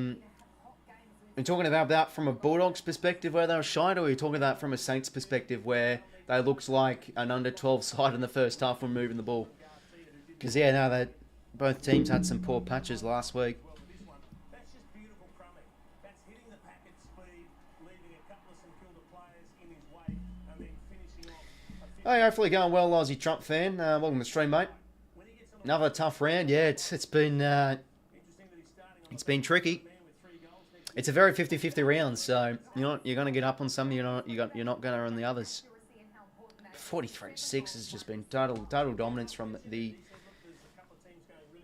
you talking about that from a Bulldogs perspective where they were shy, or are you talking about that from a Saints perspective where they looked like an under 12 side in the first half when moving the ball? Because, yeah, no, both teams had some poor patches last week. That's just beautiful crumbing. That's hitting the pack at speed, leaving a couple of St Kilda players in his way, and then finishing off. Hey, hopefully going well, Aussie Trump fan. Welcome to the stream, mate. Another tough round. Yeah, it's been tricky. It's a very 50-50 round, so you're going to get up on some, you're not going to on the others. 43-6 has just been total dominance from the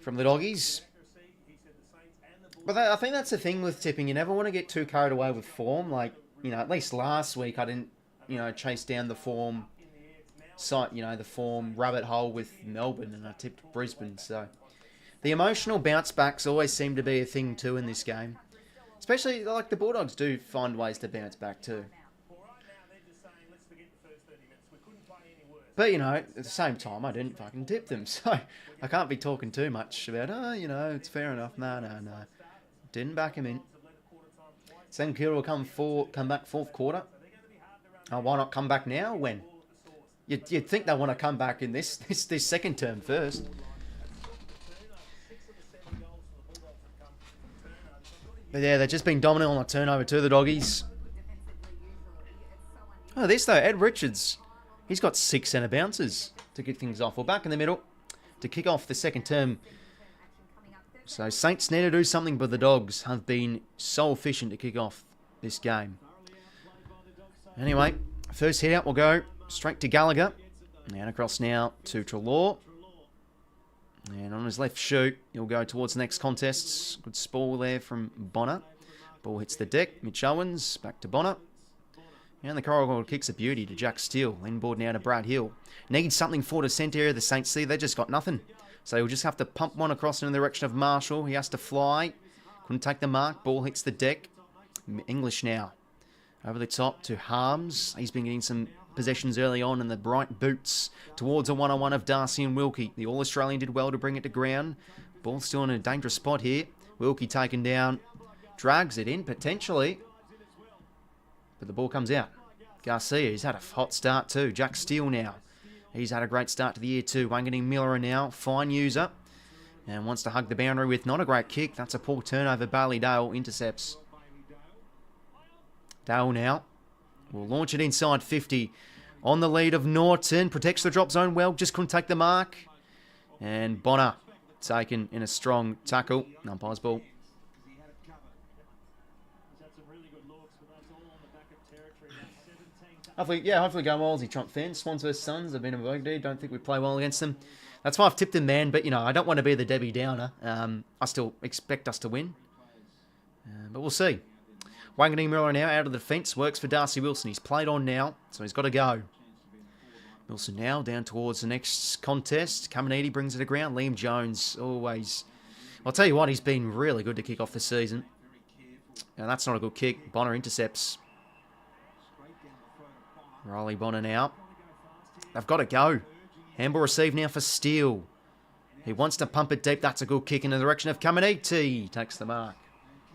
doggies. But I think that's the thing with tipping. You never want to get too carried away with form. Like, at least last week I didn't, chase down the form the form rabbit hole with Melbourne, and I tipped Brisbane. So the emotional bounce backs always seem to be a thing too in this game. Especially like the Bulldogs do find ways to bounce back too. But at the same time I didn't fucking tip them, so I can't be talking too much about it's fair enough. No. Didn't back him in. St Kilda will come back fourth quarter. Oh, why not come back now? When? You'd think they want to come back in this second term first. But yeah, they've just been dominant on the turnover too, the doggies. Oh, this though, Ed Richards. He's got 6 centre bounces to kick things off. We're back in the middle to kick off the second term. So Saints need to do something, but the Dogs have been so efficient to kick off this game. Anyway, first hit out will go straight to Gallagher. And across now to Treloar. And on his left shoot, he'll go towards the next contests. Good spoil there from Bonner. Ball hits the deck. Mitch Owens back to Bonner. And the corridor kicks a beauty to Jack Steele. Inboard now to Brad Hill. Needs something for the centre area. The Saints see they just got nothing. So he'll just have to pump one across in the direction of Marshall. He has to fly. Couldn't take the mark. Ball hits the deck. English now. Over the top to Harms. He's been getting some possessions early on in the bright boots towards a one-on-one of 𝐷'Arcy and 𝐼𝐻𝐼𝐴. The All-Australian did well to bring it to ground. Ball still in a dangerous spot here. 𝐼𝐻𝐼𝐴 taken down. Drags it in, potentially. But the ball comes out. Garcia, he's had a hot start too. Jack Steele now. He's had a great start to the year too. Wanganing Miller now, fine user. And wants to hug the boundary with not a great kick. That's a poor turnover. Bailey Dale intercepts. Dale now will launch it inside 50. On the lead of Norton. Protects the drop zone well. Just couldn't take the mark. And Bonner taken in a strong tackle. Umpire's ball. He's had some really good looks, but that's all on the back of territory. That's 17 Hopefully go well, Aussie Trump fans. Swans versus Suns have been a bugbear. Don't think we play well against them. That's why I've tipped them, man. But, you know, I don't want to be the Debbie Downer. I still expect us to win. But we'll see. 𝐼𝐚𝐭𝐞𝐬 now out of the defence. Works for Darcy Wilson. He's played on now, so he's got to go. Wilson now down towards the next contest. 𝐬𝐿 brings it to ground. Liam Jones always... I'll tell you what, he's been really good to kick off the season. And that's not a good kick. Bonner intercepts. Riley Bonner now. They've got to go. Handball received now for Steele. He wants to pump it deep. That's a good kick in the direction of 𝐬𝐿. Takes the mark.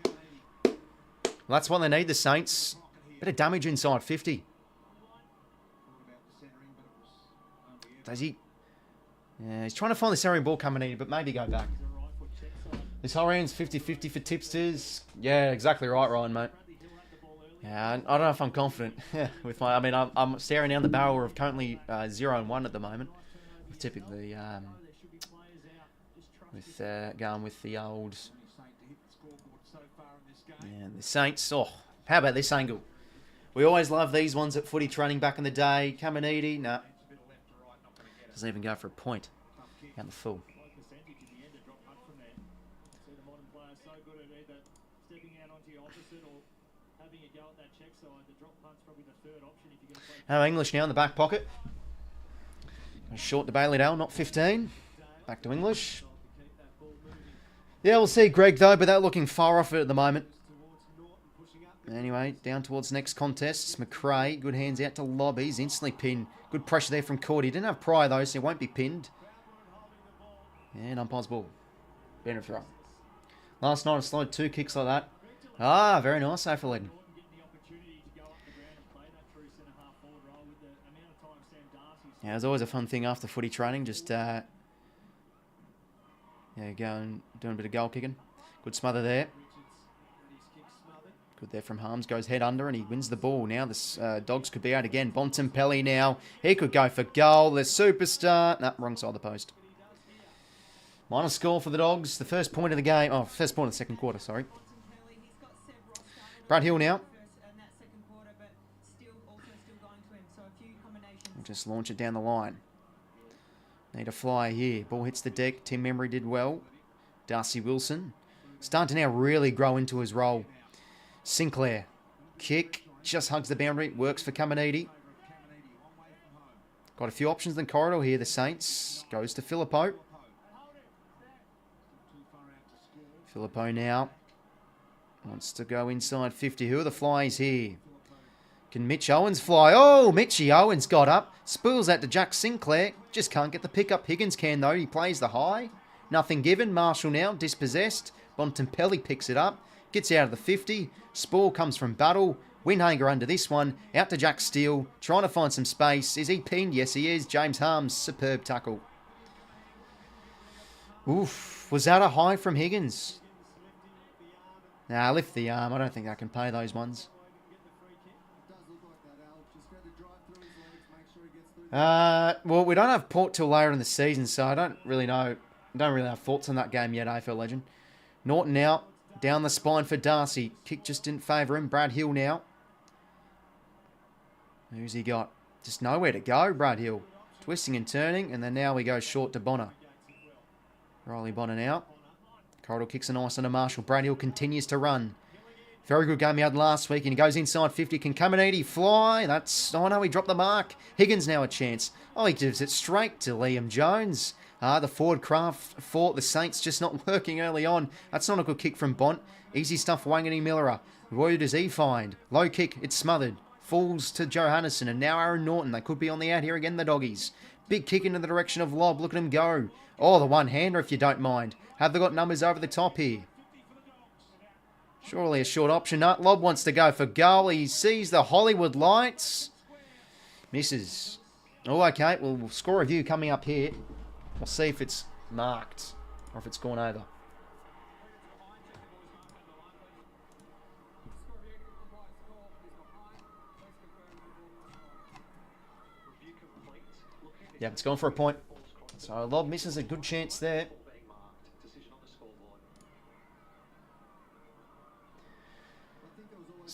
Well, that's what they need, the Saints. Bit of damage inside 50. Does he? Yeah, he's trying to find the centering ball 𝐬𝐿, but maybe go back. This whole round's 50-50 for tipsters. Yeah, exactly right, Ryan, mate. Yeah, I don't know if I'm confident with my... I mean, I'm staring down the barrel of currently 0-1 at the moment. Typically, going with the old... Yeah, the Saints. Oh, how about this angle? We always love these ones at footy training back in the day. 𝐬𝐿, no. Doesn't even go for a point. Down the full. English now in the back pocket. Short to Bailey-Dale, not 15. Back to English. Yeah, we'll see Greg though, but they're looking far off it at the moment. Anyway, down towards the next contest. It's McRae. Good hands out to Lobb. He's instantly pinned. Good pressure there from Cordy. He didn't have Pryor though, so he won't be pinned. And umpire's ball. Better throw. Last night I slowed 2 kicks like that. Ah, very nice. AFL lead. Yeah, it's always a fun thing after footy training. Just yeah, going doing a bit of goal kicking. Good smother there. Good there from Harms. Goes head under and he wins the ball. Now this Dogs could be out again. Bontempelli now. He could go for goal. The superstar. Nah, wrong side of the post. Minor score for the Dogs. The first point of the game. Oh, first point of the second quarter, sorry. Brad Hill now. We'll just launch it down the line. Need a flyer here. Ball hits the deck. Tim Memory did well. Darcy Wilson. Starting to now really grow into his role. Sinclair. Kick. Just hugs the boundary. Works for 𝐬𝐿. Got a few options in the corridor here. The Saints. Goes to 𝐵𝐿𝐿. 𝐵𝐿𝐿 now. Wants to go inside 50. Who are the flies here? Can Mitch Owens fly? Oh, 𝐬𝐿𝐿 Owens got up. Spools out to Jack Sinclair. Just can't get the pick up. Higgins can though. He plays the high. Nothing given. Marshall now dispossessed. Bontempelli picks it up. Gets out of the 50. Spall comes from Battle. 𝐻𝐿𝐿𝐿 under this one. Out to Jack Steele. Trying to find some space. Is he pinned? Yes, he is. James Harms. Superb tackle. Oof. Was that a high from Higgins? Nah, lift the arm. I don't think I can pay those ones. Well, we don't have Port till later in the season, so I don't really know. I don't really have thoughts on that game yet, AFL legend. Norton out. Down the spine for Darcy. Kick just didn't favour him. Brad Hill now. Who's he got? Just nowhere to go, Brad Hill. Twisting and turning, and then now we go short to Bonner. Riley Bonner now. Corridor kicks a nice on to Marshall. Brad Hill continues to run. Very good game he had last week, and he goes inside 50. Can 𝐬𝐿𝐿 fly? That's... Oh, no, he dropped the mark. Higgins now a chance. Oh, he gives it straight to Liam Jones. The forward craft for the Saints just not working early on. That's not a good kick from Bont. Easy stuff, 𝐼𝐚𝐿𝐿. Who does he find? Low kick. It's smothered. Falls to Johannesson, and now Aaron Norton. They could be on the out here again, the Doggies. Big kick into the direction of Lobb. Look at him go. Oh, the one-hander, if you don't mind. Have they got numbers over the top here? Surely a short option. No, Lobb wants to go for goal. He sees the Hollywood lights. Misses. Oh, okay. Well, we'll score review coming up here. We'll see if it's marked or if it's gone over. Yeah, it's gone for a point. So Lobb misses a good chance there.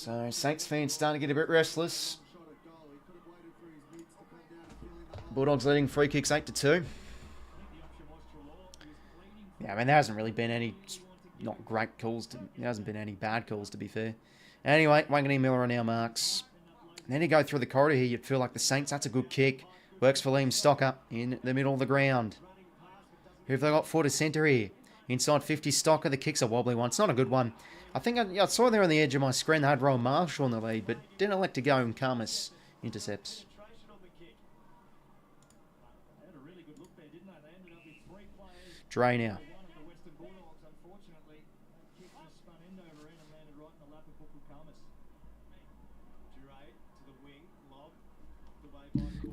So Saints fans starting to get a bit restless. Bulldogs leading free kicks 8-2. Yeah, I mean, there hasn't really been any not great calls. There hasn't been any bad calls, to be fair. Anyway, 𝐼𝐚𝐭𝐞𝐬 on our marks. And then you go through the corridor here, you'd feel like the Saints, that's a good kick. Works for 𝐼𝐴𝐴𝐷 in the middle of the ground. Who have they got for to centre here? Inside 50 Stocker, the kick's a wobbly one. It's not a good one. I think I saw there on the edge of my screen they had Rowan Marshall on the lead, but didn't elect to go and 𝐼𝐴𝐴𝐷 intercepts. Dre now.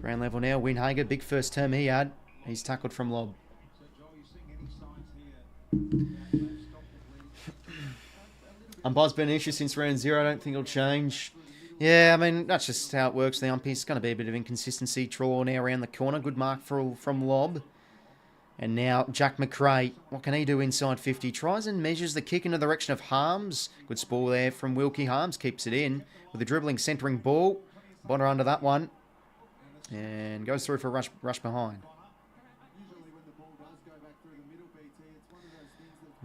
Ground level now, 𝐼𝐴𝐴𝐷, big first term he had. He's tackled from lob. Umpire's been an issue since round 0. I don't think it'll change. Yeah, I mean, that's just how it works. The umpire's going to be a bit of inconsistency. Traw now around the corner. Good mark from lob. And now Jack Macrae. What can he do inside 50? Tries and measures the kick in the direction of 𝐼𝐴𝐴𝐷. Good spoil there from 𝐼𝐴𝐴𝐷. 𝐼𝐴𝐴𝐷 keeps it in with a dribbling centering ball. Bonner under that one. And goes through for a rush behind.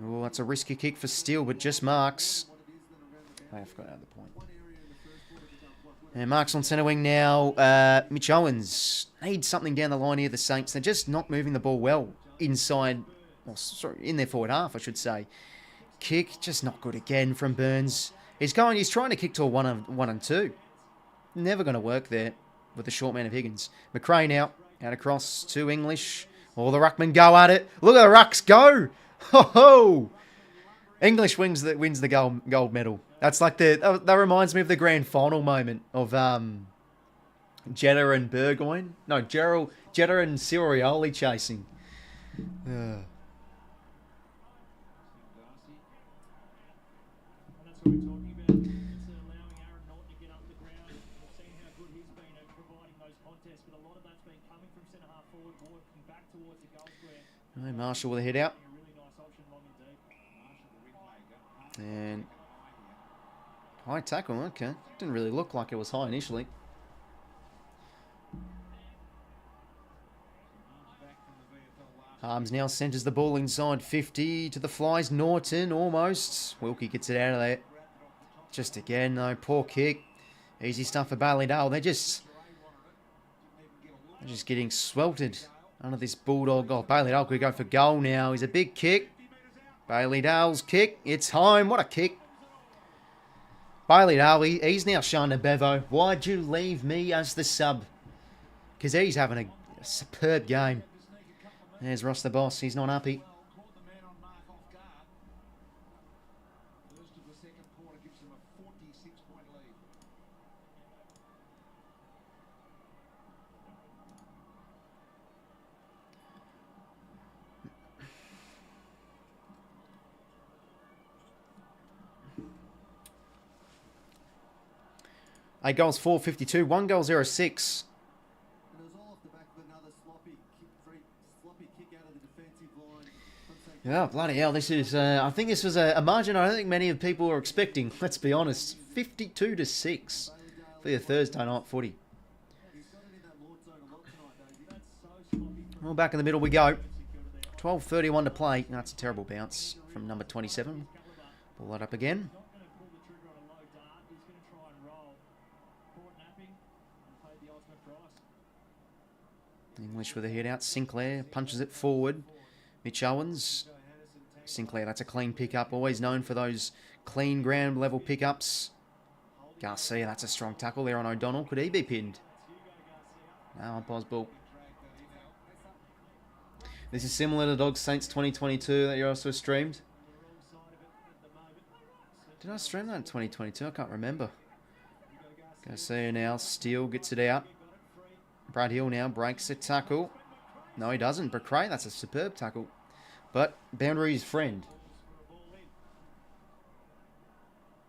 Oh, that's a risky kick for Steele, but just marks. I forgot out the point. And marks on centre wing now. Mitch Owens needs something down the line here, the Saints. They're just not moving the ball well inside, well, sorry, in their forward half, I should say. Kick, just not good again from Burns. He's trying to kick to a 1 and 2. Never going to work there with the short man of Higgins. Macrae now, out across to English. Oh, the ruckmen go at it. Look at the rucks go. Ho ho! English wins the gold medal. That's like that reminds me of the grand final moment of Jetta and Burgoyne. No, Jetta and 𝐼𝐴𝐴𝐷 chasing. Marshall with a head out. And high tackle, okay. Didn't really look like it was high initially. Harms now centres the ball inside 50 to the Flies. Norton almost. 𝐼𝐴𝐴𝐷 gets it out of there. Just again, though, poor kick. Easy stuff for 𝐵AILEY-Dale. They're just getting sweltered under this Bulldog. Oh, 𝐵AILEY-Dale could go for goal now. He's a big kick. 𝐵AILEY-Dale's kick. It's home. What a kick. 𝐵AILEY-Dale, he's now Shaun Dux. Why'd you leave me as the sub? Because he's having a superb game. There's Ross the boss. He's not happy. Eight goals, 452. 1 goal, 0-6. Yeah, bloody hell. This is, I think this was a margin I don't think many of people were expecting. Let's be honest. 52-6 for your Thursday night footy. Well, back in the middle we go. 12:31 to play. That's a terrible bounce from number 27. Pull that up again. English with a head out. Sinclair punches it forward. Mitch Owens. Sinclair, that's a clean pickup. Always known for those clean ground level pickups. Garcia, that's a strong tackle there on O'Donnell. Could he be pinned? No, umpire's ball. This is similar to Dogs Saints 2022 that you also streamed. Did I stream that in 2022? I can't remember. Garcia now. Steele gets it out. Brad Hill now breaks a tackle. No, he doesn't. Macrae, that's a superb tackle. But boundary's friend.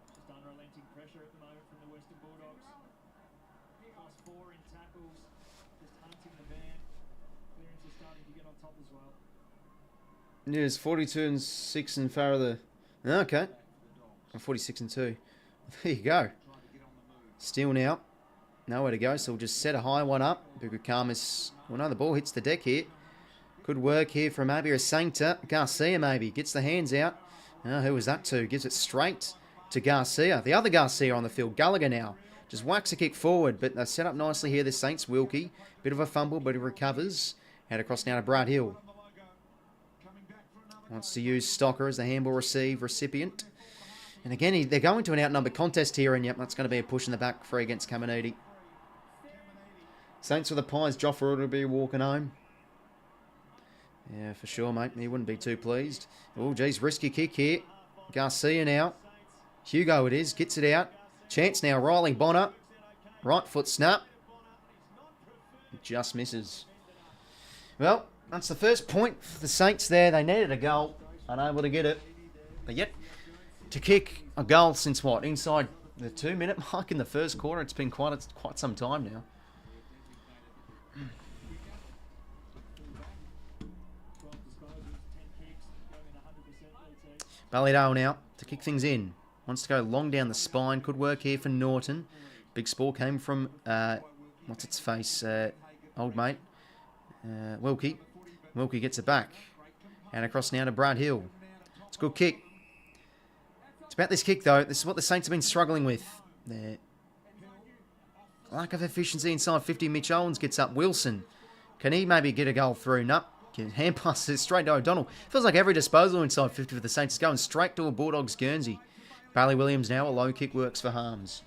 Just unrelenting pressure at the moment from the Western Bulldogs. +4 in tackles. Just hunting the man. Clearance is starting to get on top as well. There's 42-6 in favour of the... Okay. 46-2. There you go. Still now. Nowhere to go, so we'll just set a high one up. 𝐓𝐴 well, no, the ball hits the deck here. Good work here from maybe 𝐼𝐴 maybe. Gets the hands out. Who was that to? Gives it straight to 𝐼𝐴. The other 𝐼𝐴 on the field. Gallagher now. Just whacks a kick forward, but they set up nicely here, the Saints. 𝐼𝐴. Bit of a fumble, but he recovers. Head across now to 𝐼𝐴. Wants to use Stocker as the handball recipient. And again, they're going to an outnumbered contest here, and yep, that's going to be a push in the back free against 𝐬𝐿. Saints with the Pies. Joffa will be walking home. Yeah, for sure, mate. He wouldn't be too pleased. Oh, geez, risky kick here. 𝐼𝐴 now. Hugo it is. Gets it out. Chance now. Riley Bonner. Right foot snap. Just misses. Well, that's the first point for the Saints there. They needed a goal. Unable to get it. But yet, to kick a goal since what? Inside the 2-minute mark in the first quarter. It's been quite some time now. Ballydoyle now to kick things in. Wants to go long down the spine. Could work here for Norton. Big spore came from, old mate. 𝐼𝐴. 𝐼𝐴 gets it back. And across now to Brad Hill. It's a good kick. It's about this kick, though. This is what the Saints have been struggling with. Their lack of efficiency inside 50. Mitch Owens gets up. Wilson. Can he maybe get a goal through? No. Hand passes straight to O'Donnell. Feels like every disposal inside 50 for the Saints is going straight to a Bulldogs 𝐵𝐿𝐴. Bailey Williams now. A low kick works for 𝐻𝐼𝐴.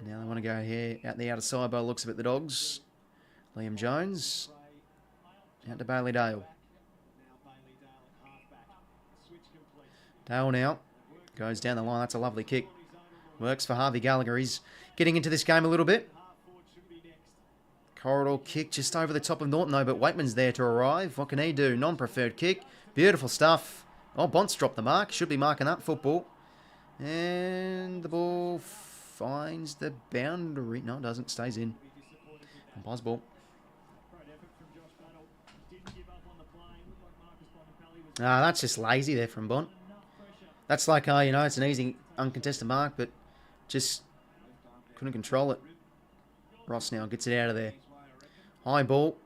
Now they want to go here out the outer side by the looks of it, the Dogs. Liam Jones. Out to Ballydoyle. Dale now. Goes down the line. That's a lovely kick. Works for Harvey Gallagher. He's getting into this game a little bit. Corridor kick just over the top of Norton, though, but Waitman's there to arrive. What can he do? Non-preferred kick. Beautiful stuff. Oh, Bont's dropped the mark. Should be marking up football. And the ball finds the boundary. No, it doesn't. Stays in. Buzzball. That's just lazy there from Bont. That's like, it's an easy uncontested mark, but just couldn't control it. Ross now gets it out of there. High ball.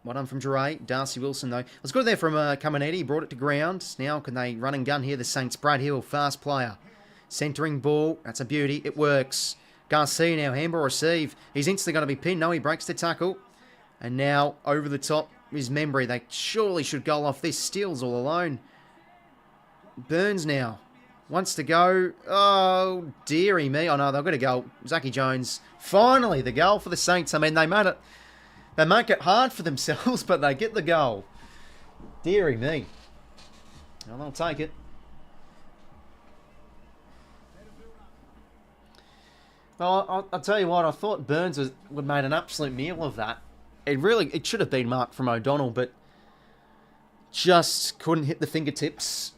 Well done from 𝐺𝐼𝐴. Darcy Wilson, though. It's good there from 𝐬𝐿𝐴. He brought it to ground. Now can they run and gun here? The Saints. Brad Hill, fast player. Centering ball. That's a beauty. It works. 𝐼𝐴 now. Handball receive. He's instantly going to be pinned. No, he breaks the tackle. And now over the top is Membry. They surely should goal off this. Steals all alone. Burns now. Wants to go. Oh, dearie me. Oh, no, they've got to go. Zachy Jones. Finally, the goal for the Saints. I mean, they make it hard for themselves, but they get the goal. Dearie me. Well, they'll take it. Well, I'll tell you what. I thought Burns would have made an absolute meal of that. It should have been marked from O'Donnell, but just couldn't hit the fingertips.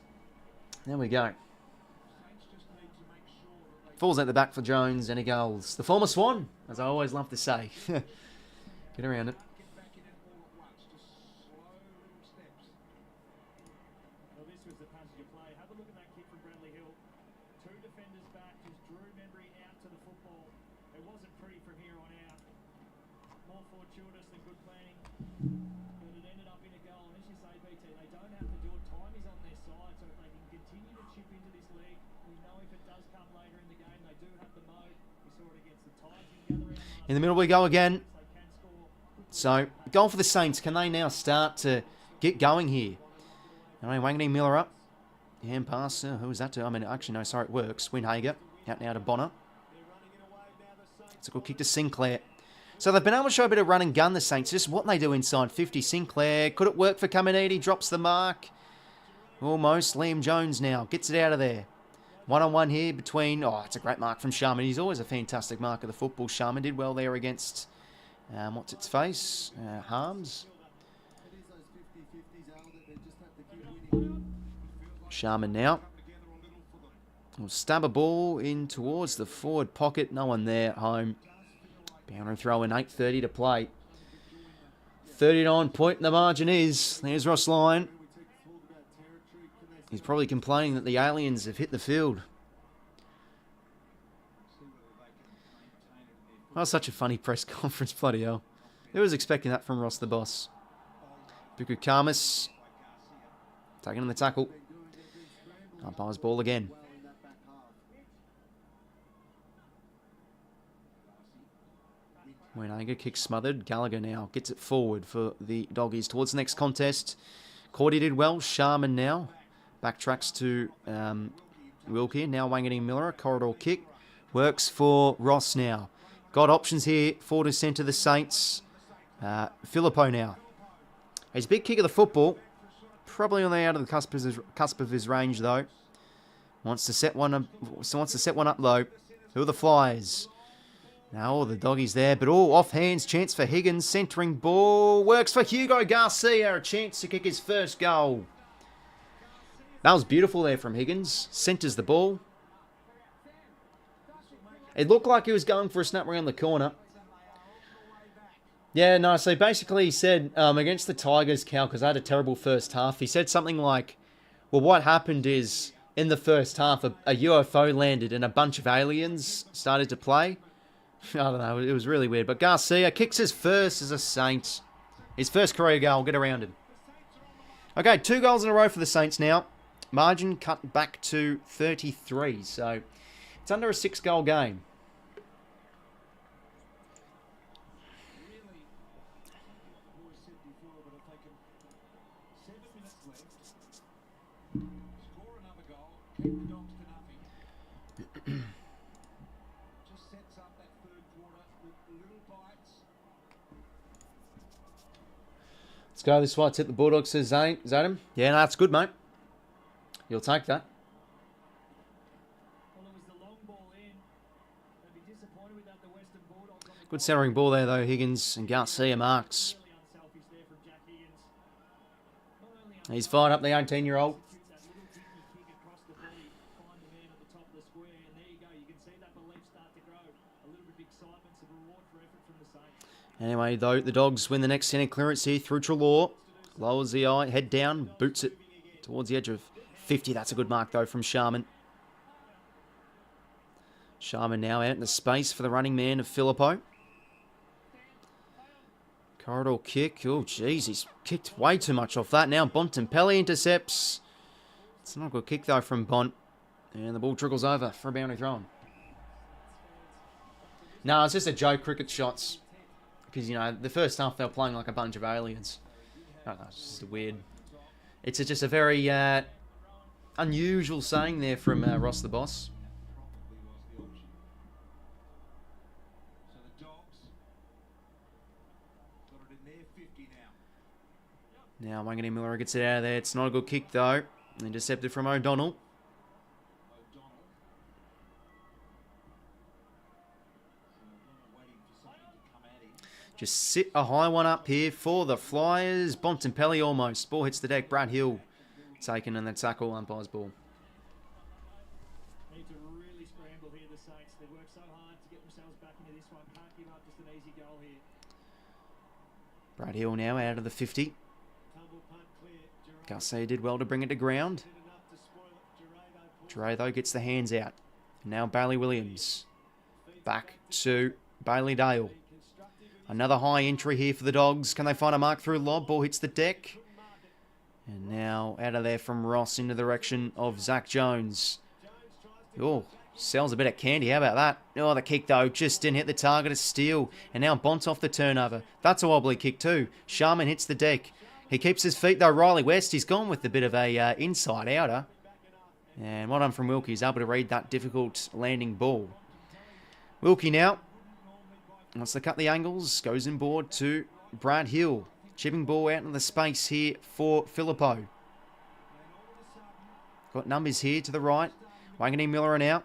There we go. Falls at the back for Jones, and he goals. The former Swan, as I always love to say. Get around it. Well, this was the passage of play. Have a look at that kick from Bradley Hill. Two defenders back, just drew Membry out to the football. It wasn't pretty from here on out. More fortuitous than good planning. But it ended up in a goal. And as you say, BT, they don't have to do it. Time is on their side, so if they can continue to chip into this league, we know if it does come later in the game, they do have the mode. We saw it against the Tigers. In the middle we go again. So, goal for the Saints. Can they now start to get going here? All right, Wangini Miller up. Hand pass. Who was that to? I mean, actually, no, sorry, it works. 𝐻𝐿𝐴. Out now to Bonner. It's a good kick to Sinclair. So they've been able to show a bit of run and gun, the Saints. Just what they do inside 50. Sinclair. Could it work for 𝐬𝐿𝐴? Drops the mark. Almost. Liam Jones now. Gets it out of there. One-on-one here between... Oh, it's a great mark from Sharman. He's always a fantastic mark of the football. Sharman did well there against... 𝐬𝐿𝐴? 𝐻𝐼𝐴. Sharman now. Will stab a ball in towards the forward pocket. No one there at home. Boundary throw in 8:30 to play. 39 point the margin is. There's Ross Lyon. He's probably complaining that the aliens have hit the field. That was such a funny press conference, bloody hell. Who was expecting that from Ross the Boss? 𝐓𝐴 𝐼𝐴 taking in the tackle. Umpire's ball again. 𝐼𝐴 kick smothered. Gallagher now gets it forward for the doggies towards the next contest. 𝐼𝐴 did well. Sharman now backtracks to 𝐼𝐴. Now 𝐼𝐴. Corridor kick. Works for Ross now. Got options here. Forward to centre the Saints. 𝐵𝐵𝐿𝐴 now. His big kick of the football. Probably on the out of the cusp of his range though. Wants to set one up. Wants to set one up low. Who are the Flyers? Now all the doggies there, but all off hands. Chance for Higgins. Centering ball. Works for Hugo Garcia. A chance to kick his first goal. That was beautiful there from Higgins. Centers the ball. It looked like he was going for a snap around the corner. Yeah, no, so basically he said, against the Tigers, Cal, because I had a terrible first half, he said something like, well, what happened is, in the first half, a UFO landed and a bunch of aliens started to play. I don't know, it was really weird. But Garcia kicks his first as a Saint. His first career goal, get around him. Okay, 2 goals in a row for the Saints now. Margin cut back to 33, so it's under a 6-goal game. Keep the Dogs to nothing. Just sets up that third quarter with little bites. Let's go this way. Let's hit the Bulldogs, says Zadam. Yeah, no, that's good, mate. You'll take that. Well, it was the long ball in. They'd be disappointed with that, the Western Bulldogs. On the Good centering ball there, though. Higgins and Garcia marks. really unselfish there from Jack Higgins. Not only He's fired up the 18-year-old. that little dicky kick across the body, find the man at the top of the square, and there you go. You can see that belief start to grow. A little bit of excitement, some reward for effort from the Saints. Anyway, though, the Dogs win the next centre clearance here through Treloar. Lowers the eye, head down, boots it towards the edge of 50. That's a good mark, though, from Sharman. Sharman now out in the space for the running man of 𝐵𝐿𝐴. Corridor kick. Oh, jeez, he's kicked way too much off that. Now 𝐵𝐿𝐴 intercepts. It's not a good kick, though, from 𝐵𝐿𝐴. And the ball trickles over for a boundary throw. No, it's just a joke, cricket shots. Because, you know, the first half they were playing like a bunch of aliens. I don't know, it's just a weird... It's just a very unusual saying there from Ross the Boss. Probably was the option. So the Dogs got it in their 50 now. Now 𝐼𝐴 gets it out of there. It's not a good kick, though. Intercepted from O'Donnell. O'Donnell. Waiting for something to come at him. Just sit a high one up here for the Flyers. 𝐵𝐿𝐴 almost. Ball hits the deck. Brad Hill taken in the tackle. Umpire's ball. Need to really scramble here, the Saints. They worked so hard to get themselves back into this one. Can't give up just an easy goal here. Brad Hill now out of the 50. Tumble punt clear. Garcia did well to bring it to ground. Did enough to spoil it. Dre, though, gets the hands out. Now Bailey Williams. Back to Bailey Dale. Another high entry here for the Dogs. Can they find a mark through lob? Ball hits the deck. And now out of there from Ross in the direction of Zach Jones. Oh, sells a bit of candy. How about that? Oh, the kick, though, just didn't hit the target. A steal. And now 𝐵𝐿𝐴 off the turnover. That's a wobbly kick, too. Sharman hits the deck. He keeps his feet, though. Riley West, he's gone with a bit of a inside-outer. And well done from 𝐼𝐴. He's able to read that difficult landing ball. 𝐼𝐴 now wants to cut the angles. Goes inboard to Brad Hill. Chipping ball out in the space here for 𝐵𝐿𝐴. Got numbers here to the right. 𝐼𝐴 now.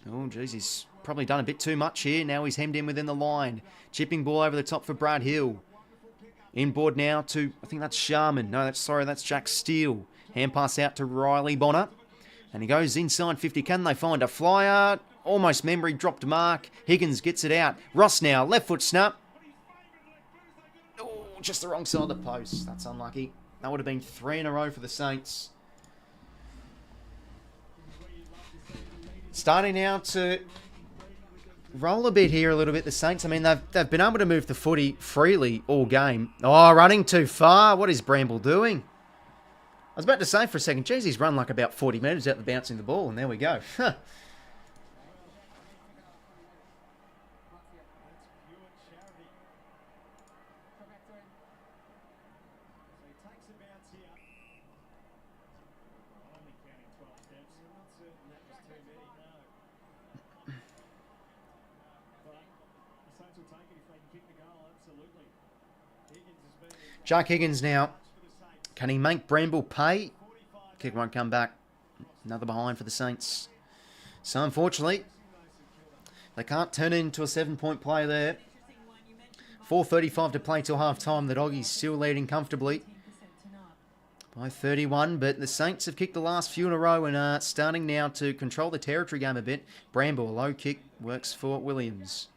Oh, jeez, he's probably done a bit too much here. Now he's hemmed in within the line. Chipping ball over the top for Brad Hill. Inboard now to, I think that's Sharman. No, that's Jack Steele. Hand pass out to Riley Bonner. And he goes inside 50. Can they find a flyer? Almost memory dropped mark. Higgins gets it out. Ross now, left foot snap. Oh, just the wrong side of the post. That's unlucky. That would have been 3 in a row for the Saints. Starting now to roll a bit here a little bit, the Saints. I mean, they've been able to move the footy freely all game. Oh, running too far. What is Bramble doing? I was about to say for a second, geez, he's run like about 40 metres out the bouncing the ball, and there we go. Jack Higgins now. Can he make Bramble pay? Kick won't come back. Another behind for the Saints. So unfortunately, they can't turn it into a 7-point play there. 4:35 to play till half-time. The Doggies still leading comfortably by 31. But the Saints have kicked the last few in a row and are starting now to control the territory game a bit. Bramble, a low kick, works for Williams.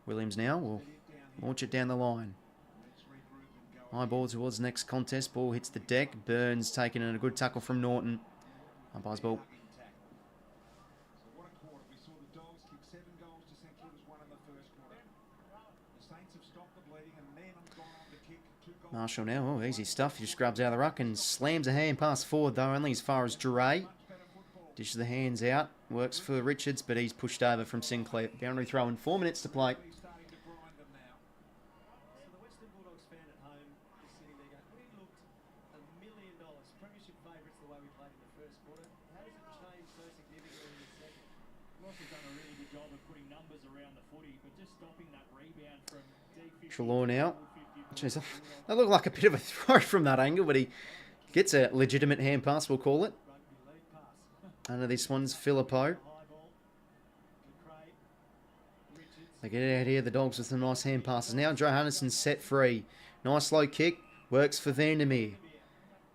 Williams now will launch it down the line. High ball towards the next contest. Ball hits the deck. Burns taking in a good tackle from Norton. Umpire's ball. Marshall now. Oh, easy stuff. He just grabs out of the ruck and slams a hand pass forward, though, only as far as 𝐼𝐻𝐿𝐴. Dishes the hands out. Works for Richards, but he's pushed over from Sinclair. Boundary throw in 4 minutes to play. So the Western Bulldogs fan at home is sitting there going, we looked $1 million. Premiership favourites the way we played in the first quarter. How does it change so significantly in the second? Ross has done a really good job of putting numbers around the footy, but just stopping that rebound from D50. Trelaw now. Jeez, that looked like a bit of a throw from that angle, but he gets a legitimate hand pass, we'll call it. Under this one's 𝐓𝐴. They get it out here, the Dogs with some nice hand passes. Now Johannesson set free. Nice low kick. Works for 𝐼𝐻𝐿𝐴.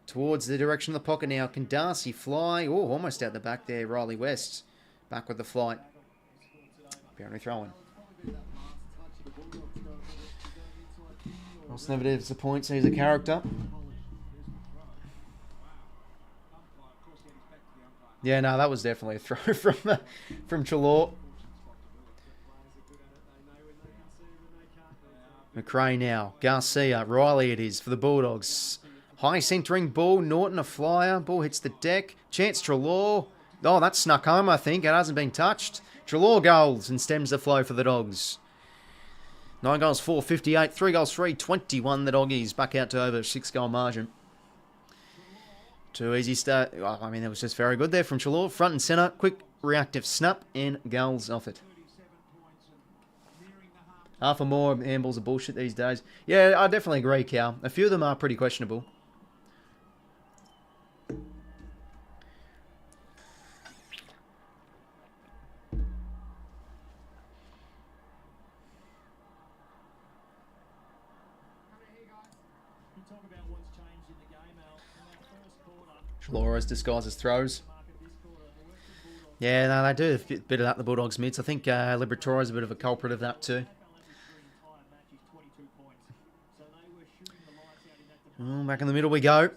Towards the direction of the pocket now. Can 𝐻𝐿𝐴 fly? Oh, almost out the back there. Riley West. Back with the flight. Boundary throwing. Ross never disappoints. He's a character. Yeah, no, that was definitely a throw from Trelaw. McRae now. Garcia. Riley it is for the Bulldogs. High centering ball. Norton a flyer. Ball hits the deck. Chance Trelaw. Oh, that snuck home, I think. It hasn't been touched. Trelaw goals and stems the flow for the Dogs. 9 goals, 458. 3 goals, 321. The Doggies back out to over 6-goal margin. Too easy start. Oh, I mean, it was just very good there from Trelaw. Front and centre. Quick reactive snap and goals off it. Half or more handballs are bullshit these days. Yeah, I definitely agree, Cal. A few of them are pretty questionable. Flores disguises throws. Yeah, no, they do a bit of that, the Bulldogs mids. I think 𝐿𝐴 is a bit of a culprit of that too. Oh, back in the middle we go.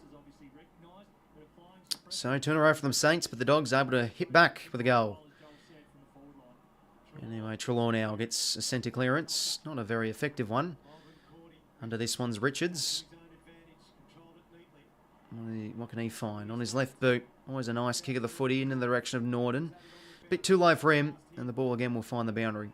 So turn around for them Saints, but the Dogs able to hit back with a goal. Anyway, Trelaw now gets a centre clearance. Not a very effective one. Under this one's Richards. What can he find? On his left boot. Always a nice kick of the footy into the direction of Norton. Bit too low for him. And the ball again will find the boundary.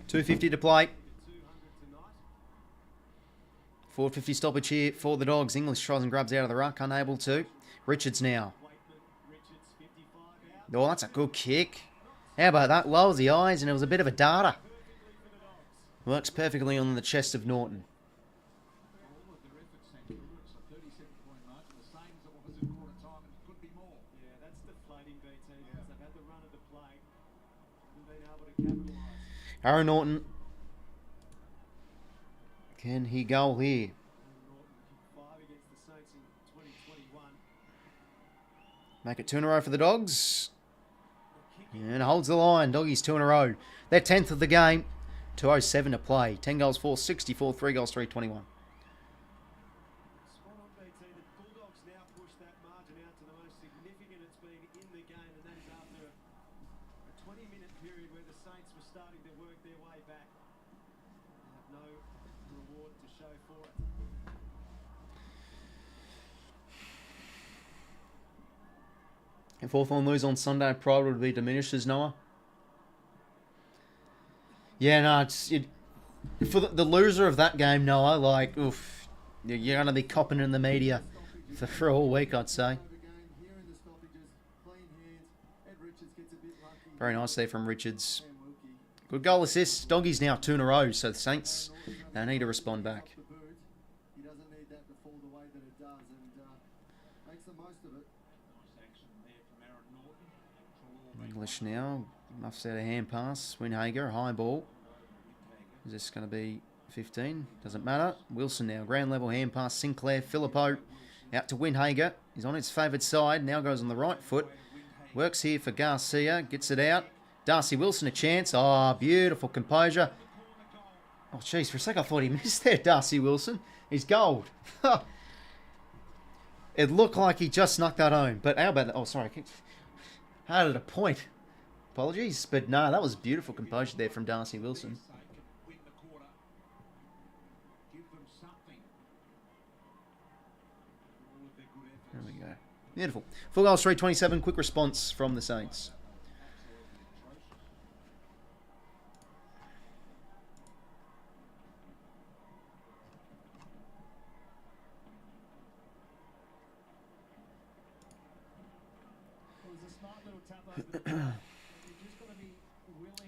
$2.50 to play. 4:50 stoppage here for the Dogs. English tries and grabs out of the ruck. Unable to. Richards now. Oh, that's a good kick. How about that? Lowers the eyes, and it was a bit of a darter. Works perfectly on the chest of Norton. Aaron Norton. Can he goal here? Make it 2 in a row for the Dogs. And holds the line. Doggies 2 in a row. They're 10th of the game. 2:07 to play. 10 goals for, 64, 3 goals, 321. Spot on, BT. The Bulldogs now push that margin out to the most significant it's been in the game, and that is after a 20-minute period where the Saints were starting to work their way back. They have no reward to show for it. If Hawthorn lose on Sunday, pride would be diminished, as Noah. Yeah, no, for the loser of that game, Noah, like, oof, you're going to be copping in the media for all week, I'd say. Very nice there from Richards. Good goal assist. Doggies now 2 in a row, so the Saints, they need to respond back. He doesn't need that to fall the way that it does, and makes the most of it. Nice action there from Aaron Norton. English now. Muffs out a hand pass. 𝐼𝗗𝐤𝐪, high ball. Is this going to be 15? Doesn't matter. Wilson now. Ground level hand pass. 𝐶𝗤𝐿𝐼𝗗𝐿 out to 𝗦nci𝗏𝐻𝐵. He's on his favoured side. Now goes on the right foot. Works here for Garcia. Gets it out. Darcy Wilson a chance. Oh, beautiful composure. Oh, jeez. For a sec I thought he missed there, Darcy Wilson. He's gold. It looked like he just snuck that home. But how about that? Oh, sorry. Had it a point. Apologies. But no, that was beautiful composure there from Darcy Wilson. Win the quarter. Give them something. All of their good efforts. There we go. Beautiful. 4 goals, 327. Quick response from the Saints.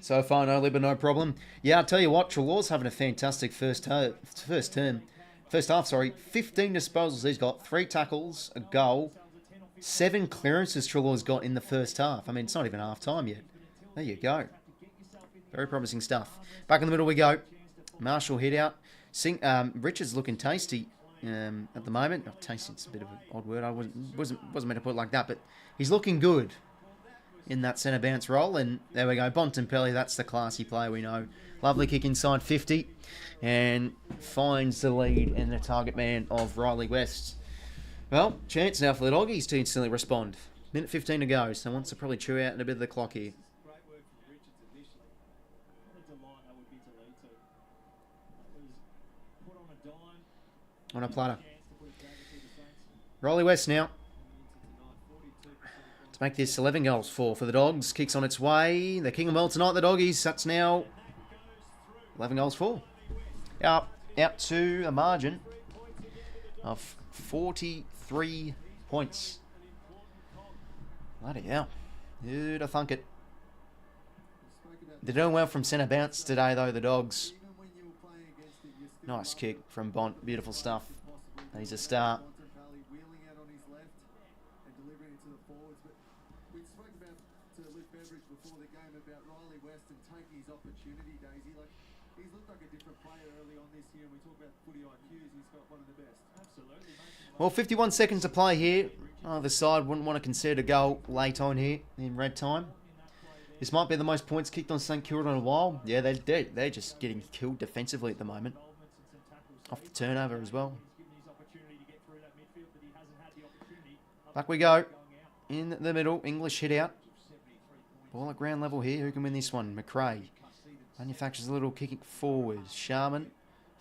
So far, no Libba, no problem. Yeah, I'll tell you what, 𝐸𝐿𝐼's having a fantastic first half. 15 disposals he's got, 3 tackles, a goal, 7 clearances 𝐸𝐿𝐼's got in the first half. I mean, it's not even half time yet. There you go. Very promising stuff. Back in the middle we go. Marshall hit out. Richards looking tasty at the moment. Oh, tasty, it's a bit of an odd word. I wasn't meant to put it like that, but he's looking good in that centre bounce role. And there we go. Bontempelli, that's the classy player we know. Lovely kick inside 50 and finds the lead in the target man of Riley West. Well, chance now for the Doggies to instantly respond. Minute 15 to go, so wants to probably chew out in a bit of the clock here. Great work from Richards initially. What a delight that would be to lead to. That was put on a dime. On a platter. Chance to put it back to the Saints. Riley West now. Into tonight, 42% To make this 11 goals for the Dogs. Kicks on its way. They're kicking well tonight, the Doggies. That's now 11 goals for. Out to a margin of 43 points. Bloody hell. Who'd have thunk it? They're doing well from centre bounce today, though, the Dogs. even when you were playing against him, you're still Nice kick from Bont. Beautiful stuff. possible. He's a star. Bontempelli wheeling out on his left and delivering it to the forwards. But we spoke about to 𝐬𝐿𝐼 before the game about Riley West and taking his opportunity, Daisy. Like, he's looked like a different player early on this year, and we talk about footy IQs. He's got one of the best. Absolutely, mate. Well, 51 seconds to play here. Either side wouldn't want to consider to go late on here in red time. This might be the most points kicked on 𝐷 Kilda in a while. Yeah, they're just getting killed defensively at the moment. Off the turnover as well. Back we go. In the middle, English hit out. Ball at ground level here. Who can win this one? McRae. Manufactures a little kicking forward. Sharman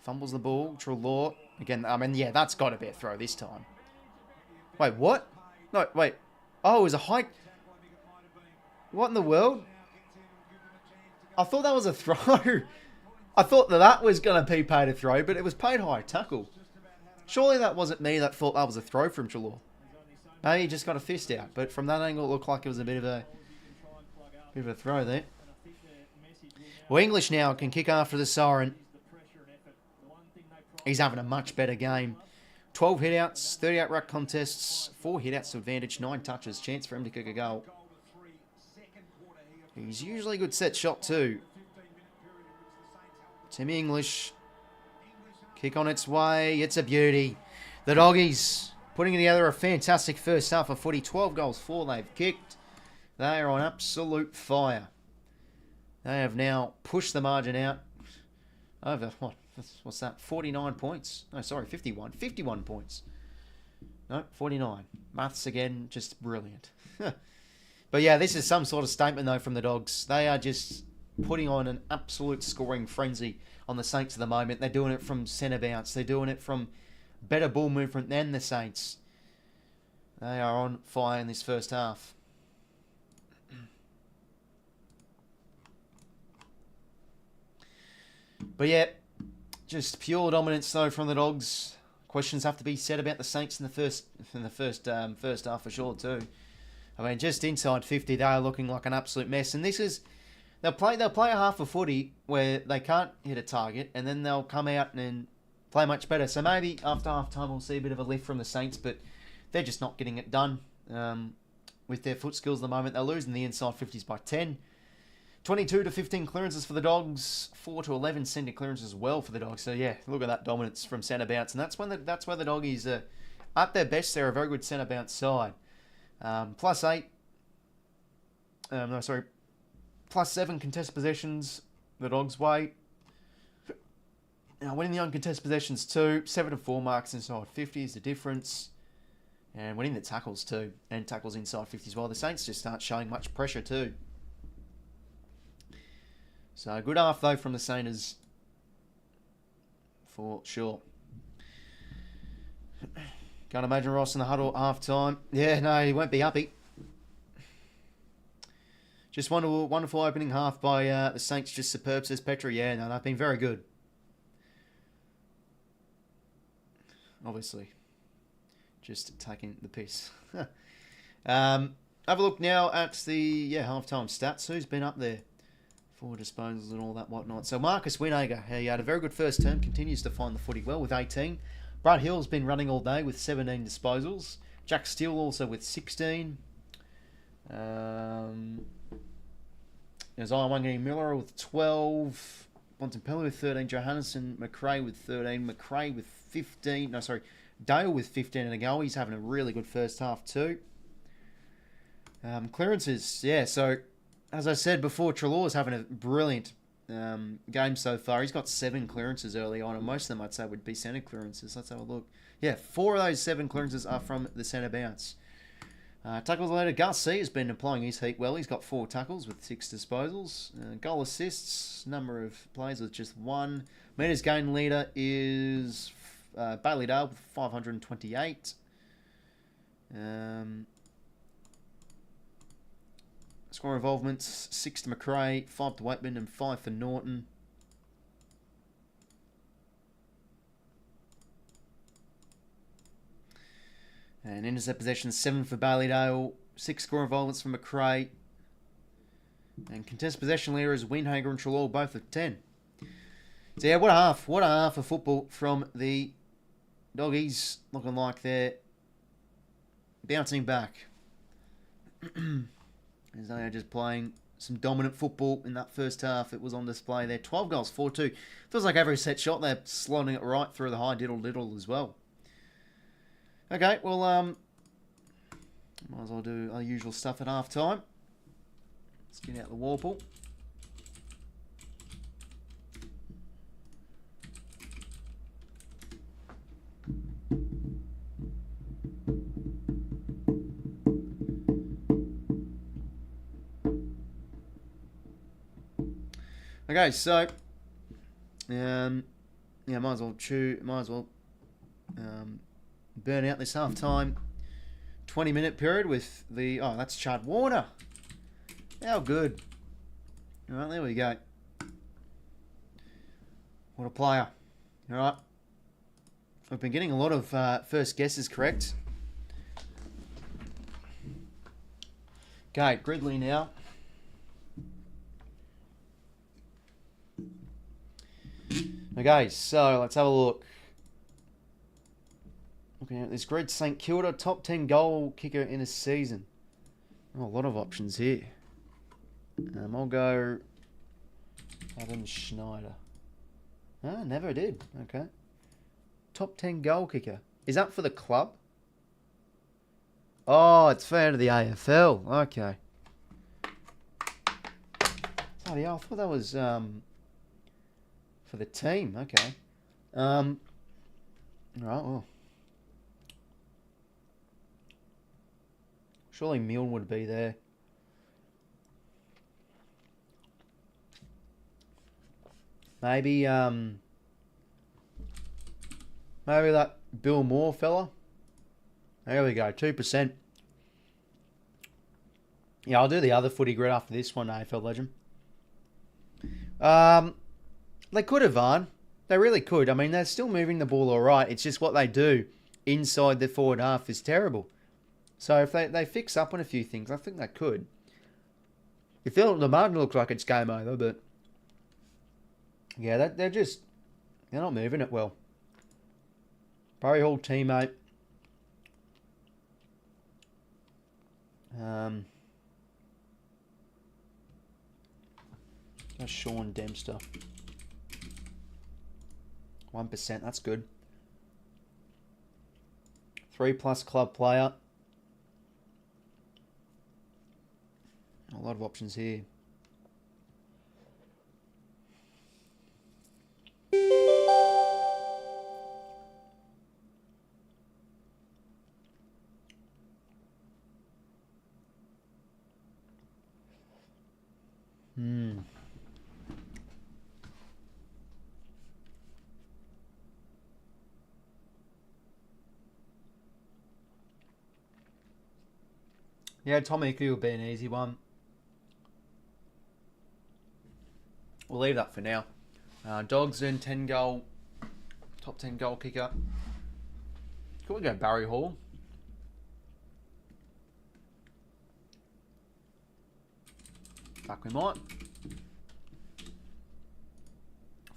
fumbles the ball. 𝐸𝐿𝐼. Again, I mean, yeah, that's got to be a throw this time. Wait, what? No, wait. Oh, it was a high... What in the world? I thought that was a throw. I thought that was going to be paid a throw, but it was paid high tackle. Surely that wasn't me that thought that was a throw from 𝐸𝐿𝐼. Maybe he just got a fist out, but from that angle it looked like it was a bit of a throw there. Well, English now can kick after the siren. He's having a much better game. 12 hit-outs, 38 ruck contests, 4 hit-outs to advantage, 9 touches. Chance for him to kick a goal. He's usually a good set shot too. Timmy English. Kick on its way. It's a beauty. The Doggies putting together a fantastic first half of footy. 12 goals, 4 they've kicked. They are on absolute fire. They have now pushed the margin out over, what's that, 49 points? No, sorry, 51. 51 points. No, 49. Maths again, just brilliant. But yeah, this is some sort of statement, though, from the Dogs. They are just putting on an absolute scoring frenzy on the Saints at the moment. They're doing it from centre bounce. They're doing it from better ball movement than the Saints. They are on fire in this first half. But yeah, just pure dominance, though, from the Dogs. Questions have to be said about the Saints in the first half for sure, too. I mean, just inside 50, they are looking like an absolute mess. And this is, they'll play a half of footy where they can't hit a target, and then they'll come out and play much better. So maybe after half time we'll see a bit of a lift from the Saints, but they're just not getting it done with their foot skills at the moment. They're losing the inside 50s by 10. 22 to 15 clearances for the Dogs. 4 to 11 centre clearances as well for the Dogs. So yeah, look at that dominance from centre bounce, and that's where the Doggies are at their best. They're a very good centre bounce side. +8. +7 contested possessions. The Dogs' way. Now winning the uncontested possessions too. 7 to 4 marks inside 50 is the difference. And winning the tackles too. And tackles inside 50 as well. The Saints just aren't showing much pressure too. So good half though from the Saints. For sure. Can't imagine Ross in the huddle at half time. Yeah, no, he won't be happy. Just wonderful opening half by the Saints. Just superb, says Petra. Yeah, no, they've been very good. Obviously. Just taking the piss. Have a look now at the half-time stats. Who's been up there? 4 disposals and all that whatnot. So 𝐼𝐻𝐿𝐴𝐺𝐵, he had a very good first term. Continues to find the footy well with 18. Brad Hill's been running all day with 17 disposals. Jack Steele also with 16. There's 𝐼𝐻𝐿𝐴 Miller with 12. Bontempelli with 13. Johannesson, McRae with 13. McRae with 15. No, sorry. Dale with 15 and a goal. He's having a really good first half too. Clearances, yeah. So, as I said before, Treloar's having a brilliant game so far. He's got 7 clearances early on, and most of them I'd say would be centre clearances. Let's have a look. Yeah, 4 of those 7 clearances are from the centre bounce. Tackles later, 𝐼𝐻𝐿𝐴 has been applying his heat well. He's got 4 tackles with 6 disposals. Goal assists, number of plays with just 1. Meters gain leader is Bailey Dale with 528. Score involvements, 6 to McRae, 5 to Waitman, and 5 for Norton. And intercept possessions, 7 for Bailey Dale, 6 score involvements for McRae. And contest possession leader is Windhager and Treloar, both with 10. So yeah, what a half. What a half of football from the Doggies. Looking like they're bouncing back. As they are just playing some dominant football in that first half. It was on display there. 12 goals, 4-2. Feels like every set shot they're slotting it right through the high diddle as well. Okay, well, might as well do our usual stuff at half time. Let's get out the Warple. Okay, so yeah, might as well burn out this half time 20-minute period with the that's Chad Warner. How good. Alright, there we go. What a player. Alright. I've been getting a lot of first guesses correct. Okay, Gridley now. Okay, so let's have a look. Looking at this grid, St Kilda, top 10 goal kicker in a season. Oh, a lot of options here. I'll go Adam Schneider. Ah, never did. Okay. Top 10 goal kicker. Is that for the club? Oh, it's fair to the AFL. Okay. Bloody hell, I thought that was for the team. Okay. Right, well. Surely Milne would be there. Maybe maybe that Bill Moore fella. There we go, 2%. Yeah, I'll do the other footy grid after this one, AFL legend. They could have won. They really could. I mean, they're still moving the ball all right. It's just what they do inside the forward half is terrible. So if they fix up on a few things, I think they could. If the Martin looks like it's game over, but yeah, they're not moving it well. Barry Hall teammate. That's Shaun Dempster. 1%, that's good. 3+ club player. A lot of options here. Yeah, 𝐼𝐴𝐸 would be an easy one. We'll leave that for now. Dogs in 10 goal, top 10 goal kicker. Could we go Barry Hall? Fuck, we might.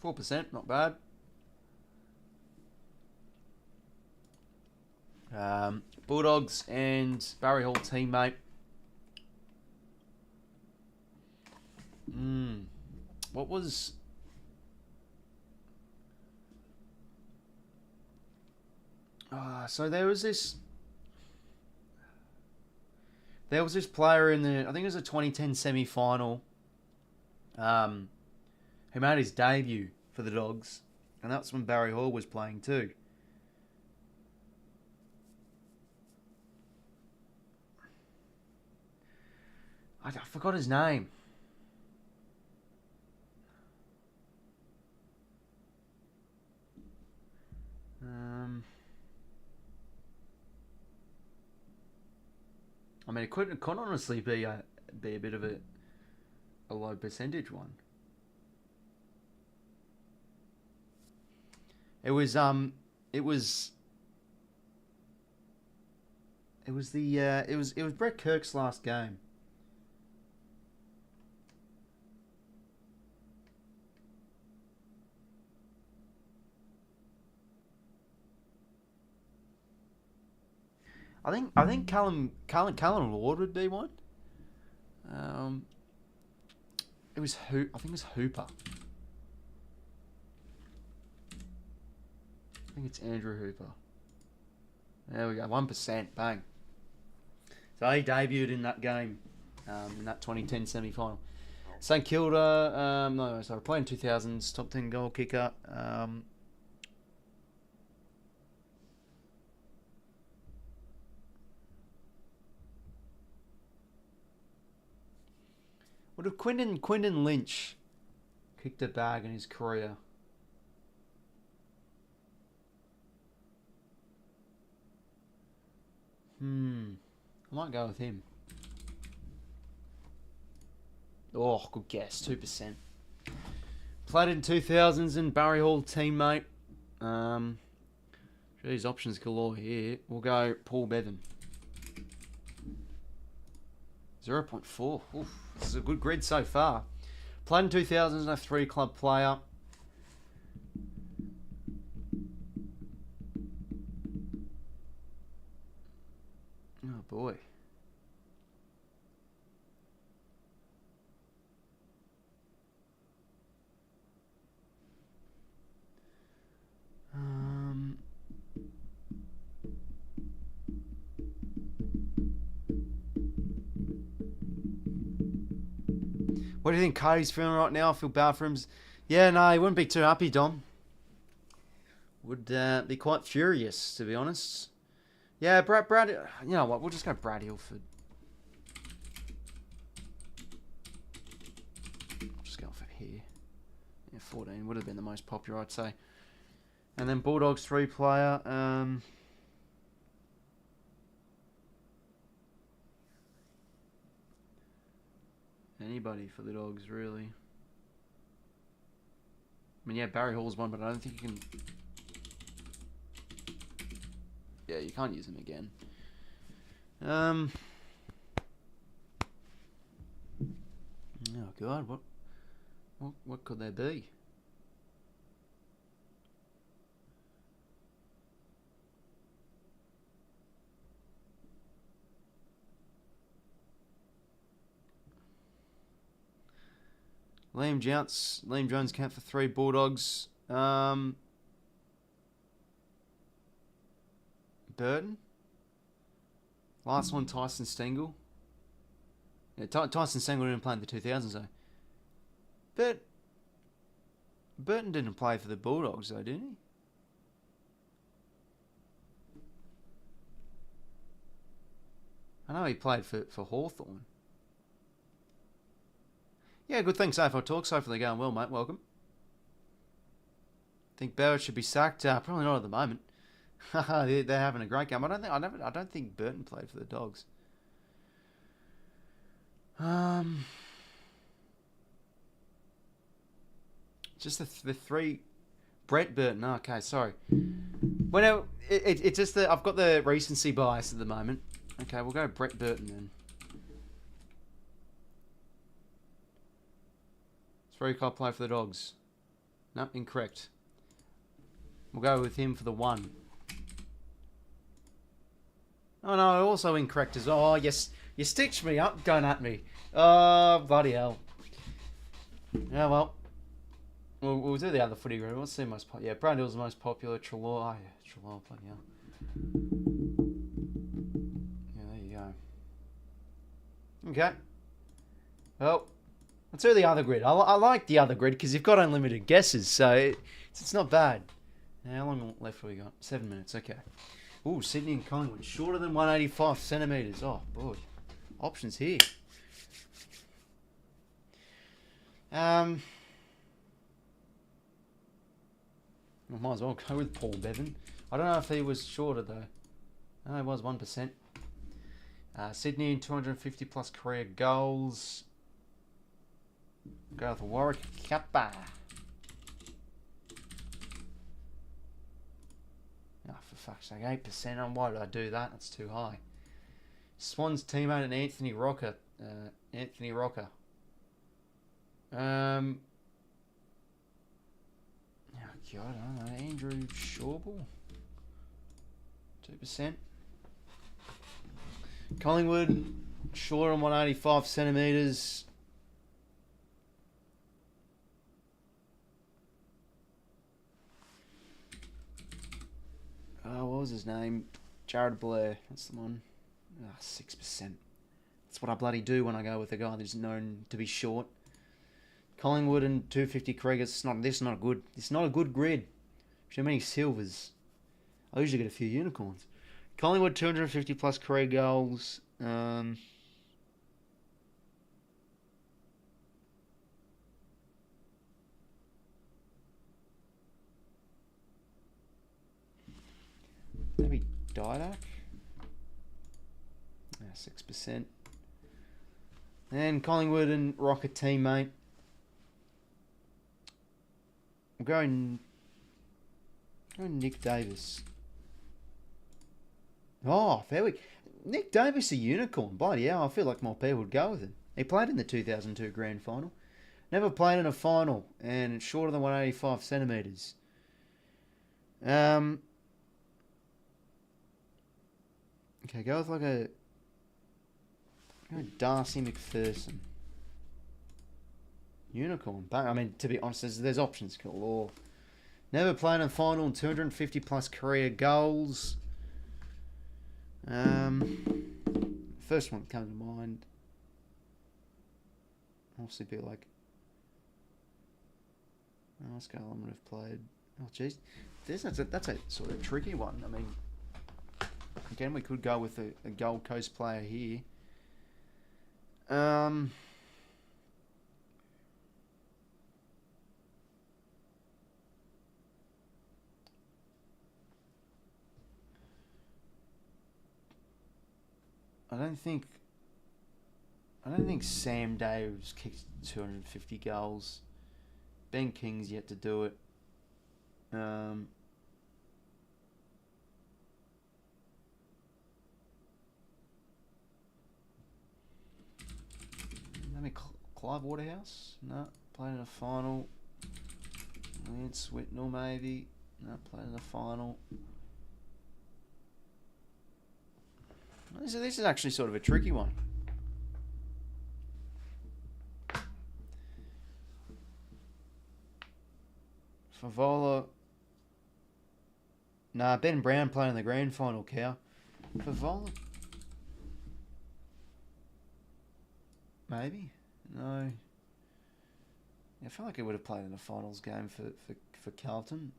4%, not bad. Bulldogs and Barry Hall teammate. What was... so there was this player in the, I think it was a 2010 semi-final, who made his debut for the Dogs, and that's when Barry Hall was playing too. I forgot his name. I mean, it could honestly be a bit of a low percentage one. It was Brett Kirk's last game. I think Callum Lord would be one. It was I think it was Hooper. I think it's Andrew Hooper. There we go, 1%, bang. So he debuted in that game, in that 2010 semi-final. St Kilda, playing 2000s, top 10 goal kicker. What if Quinton Lynch kicked a bag in his career? I might go with him. Oh, good guess, 2%. Played in 2000s and Barry Hall teammate. Geez, options galore here. We'll go Paul Bevan. 0.4. Oof, this is a good grid so far. Played in 2000s and a 3-club player. Oh boy. What do you think Cody's feeling right now? I feel bad for him. Yeah, no, he wouldn't be too happy, Dom. Would be quite furious, to be honest. Yeah, Brad, you know what? We'll just go Brad Ilford. I'll just go for here. Yeah, 14 would have been the most popular, I'd say. And then Bulldogs 3-player. Anybody for the Dogs, really. I mean, yeah, Barry Hall's one, but I don't think you can... Yeah, you can't use him again. Oh, God, what could there be? Liam Jones count for 3 Bulldogs. Burton. Last one, Tyson Stengel. Yeah, Tyson Stengel didn't play in the 2000s though. But Burton didn't play for the Bulldogs though, did he? I know he played for Hawthorn. Yeah, good thing AFL Talk. Hopefully they're going well, mate. Welcome. Think Barrett should be sacked? Probably not at the moment. They're having a great game. I don't think Burton played for the Dogs. Just the 3. Brett Burton. Okay, sorry. Well, no, it's just that I've got the recency bias at the moment. Okay, we'll go Brett Burton then. 3 can't play for the Dogs. No, incorrect. We'll go with him for the 1. Oh no, also incorrect as well. Oh, yes, you stitched me up going at me. Oh, bloody hell. Yeah, well. We'll do the other footy group. What's the most popular? Yeah, Brad Hill's the most popular. Trelaw. Oh, yeah, Trelaw, bloody hell. Yeah, there you go. Okay. Well, let's do the other grid. I like the other grid because you've got unlimited guesses, so it's not bad. Now, how long left have we got? 7 minutes, okay. Ooh, Sydney and Collingwood. Shorter than 185 centimetres. Oh, boy. Options here. I might as well go with Paul Bevan. I don't know if he was shorter, though. No, he was 1%. Sydney, 250 plus career goals. Go with 𝐬𝐿𝐴𝐴. Oh, for fuck's sake, 8%. Why did I do that? That's too high. Swans teammate and Anthony Rocker. Oh, God, I don't know. Andrew 𝐸𝐴𝐵𝐿. 2%. Collingwood, shorter than 185 centimetres. Oh, what was his name? Jared Blair. That's the one. 6%. That's what I bloody do when I go with a guy that's known to be short. Collingwood and 250 Craig. It's not good. It's not a good grid. Too many silvers. I usually get a few unicorns. Collingwood 250 plus career goals. Maybe Didak. 6%. And Collingwood and Rocker teammate. I'm going Nick Davis. Oh, fair week. Nick Davis, a unicorn. Bloody hell, I feel like more people would go with him. He played in the 2002 grand final. Never played in a final. And it's shorter than 185 centimetres. Okay, go with like a... Darcy McPherson. Unicorn. But, I mean, to be honest, there's options galore. Never played in a final and 250 plus career goals. First one that comes to mind. obviously be like, oh, Scarlett would have played. Oh, jeez. That's a sort of tricky one. I mean, again, we could go with a Gold Coast player here. I don't think Sam Dave's kicked 250 goals. Ben King's yet to do it. Let me Clive Waterhouse? No, played in a final. 𝐬𝐴 maybe. No, played in a final. This is actually sort of a tricky one. Favola. Nah, Ben Brown playing in the grand final, Cow. Favola. Maybe? No. Yeah, I feel like he would have played in a finals game for Carlton.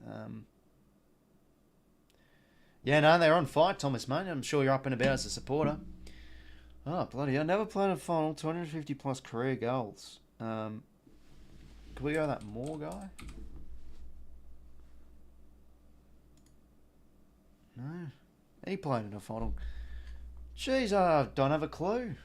Yeah, no, they're on fire, Thomas, mate. I'm sure you're up and about as a supporter. Oh, bloody hell. Never played a final, 250 plus career goals. Can we go that more guy? No. He played in a final. Jeez, I don't have a clue.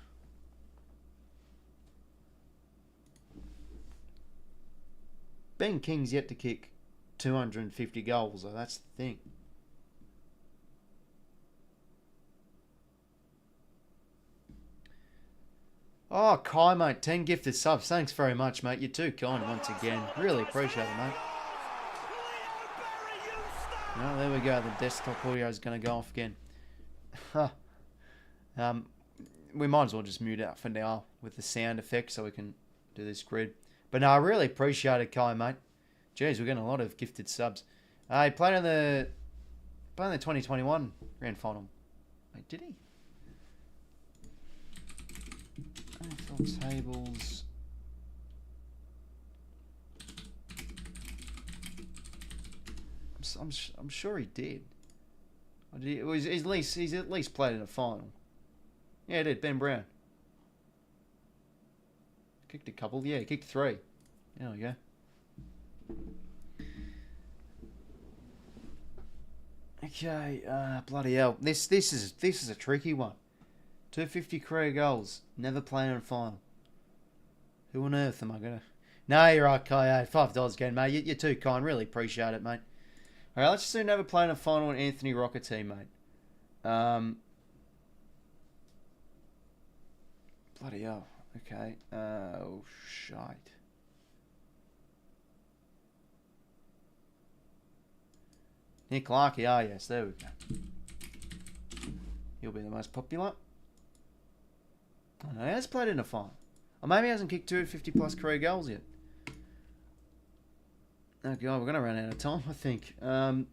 Ben King's yet to kick 250 goals, though. That's the thing. Oh, Kai, mate. 10 gifted subs. Thanks very much, mate. You're too kind once again. Really appreciate it, mate. Oh, there we go. The desktop audio is going to go off again. We might as well just mute out for now with the sound effect so we can do this grid. But no, I really appreciate it, Kai, mate. Jeez, we're getting a lot of gifted subs. He played in the 2021 grand final. Wait, did he? AFL tables. I'm sure he did. He's at least played in a final. Yeah, he did. Ben Brown. Kicked a couple. Yeah, he kicked 3. There we go. Okay, bloody hell. This is a tricky one. 250 career goals. Never played in a final. Who on earth am I gonna? No, you're right, Kai. $5 again, mate. You're too kind. Really appreciate it, mate. All right, let's just do never play in a final with Anthony 𝐸𝐸, mate. Bloody hell. Okay. Oh, shite. Nick 𝐸𝐸. Ah, yes. There we go. He'll be the most popular. Oh, no, he has played in a final. Or maybe he hasn't kicked 250 plus career goals yet. Oh, God. We're going to run out of time, I think. No,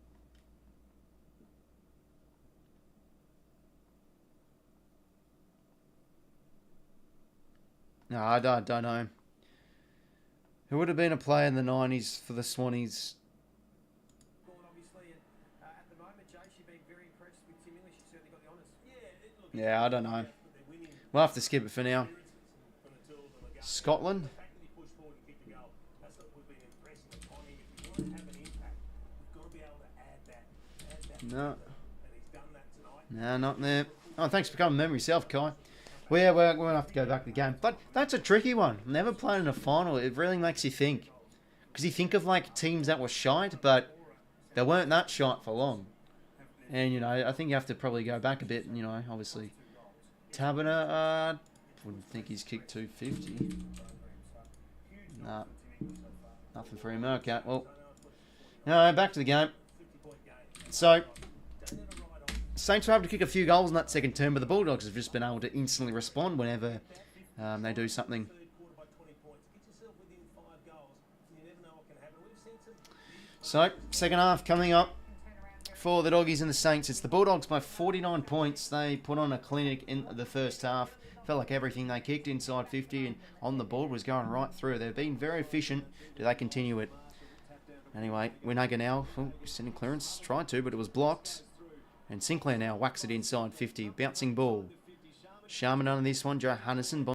I don't know. Who would have been a player in the 90s for the 𝐸𝐴𝑠𝑠? Obviously, at the moment, 𝐿𝐴𝐴 being very impressed with Tim English. He certainly got the honours. Yeah, I don't know. We'll have to skip it for now. Scotland? No. No, not there. Oh, thanks for coming, memory self, Kai. Well, yeah, we're going to have to go back to the game. But that's a tricky one. Never played in a final. It really makes you think. Because you think of, like, teams that were shite, but they weren't that shite for long. And, you know, I think you have to probably go back a bit. And, you know, obviously, Taberner, wouldn't think he's kicked 250. Nah. Nothing for him. Okay, well. No, back to the game. So, Saints were able to kick a few goals in that second term, but the Bulldogs have just been able to instantly respond whenever they do something. So, second half coming up for the Doggies and the Saints. It's the Bulldogs by 49 points. They put on a clinic in the first half. Felt like everything they kicked inside 50 and on the board was going right through. They've been very efficient. Do they continue it? Anyway, 𝐼𝐻𝐺 now, sending clearance, tried to, but it was blocked. And Sinclair now whacks it inside 50. Bouncing ball. Sharman on this one, Johannesson.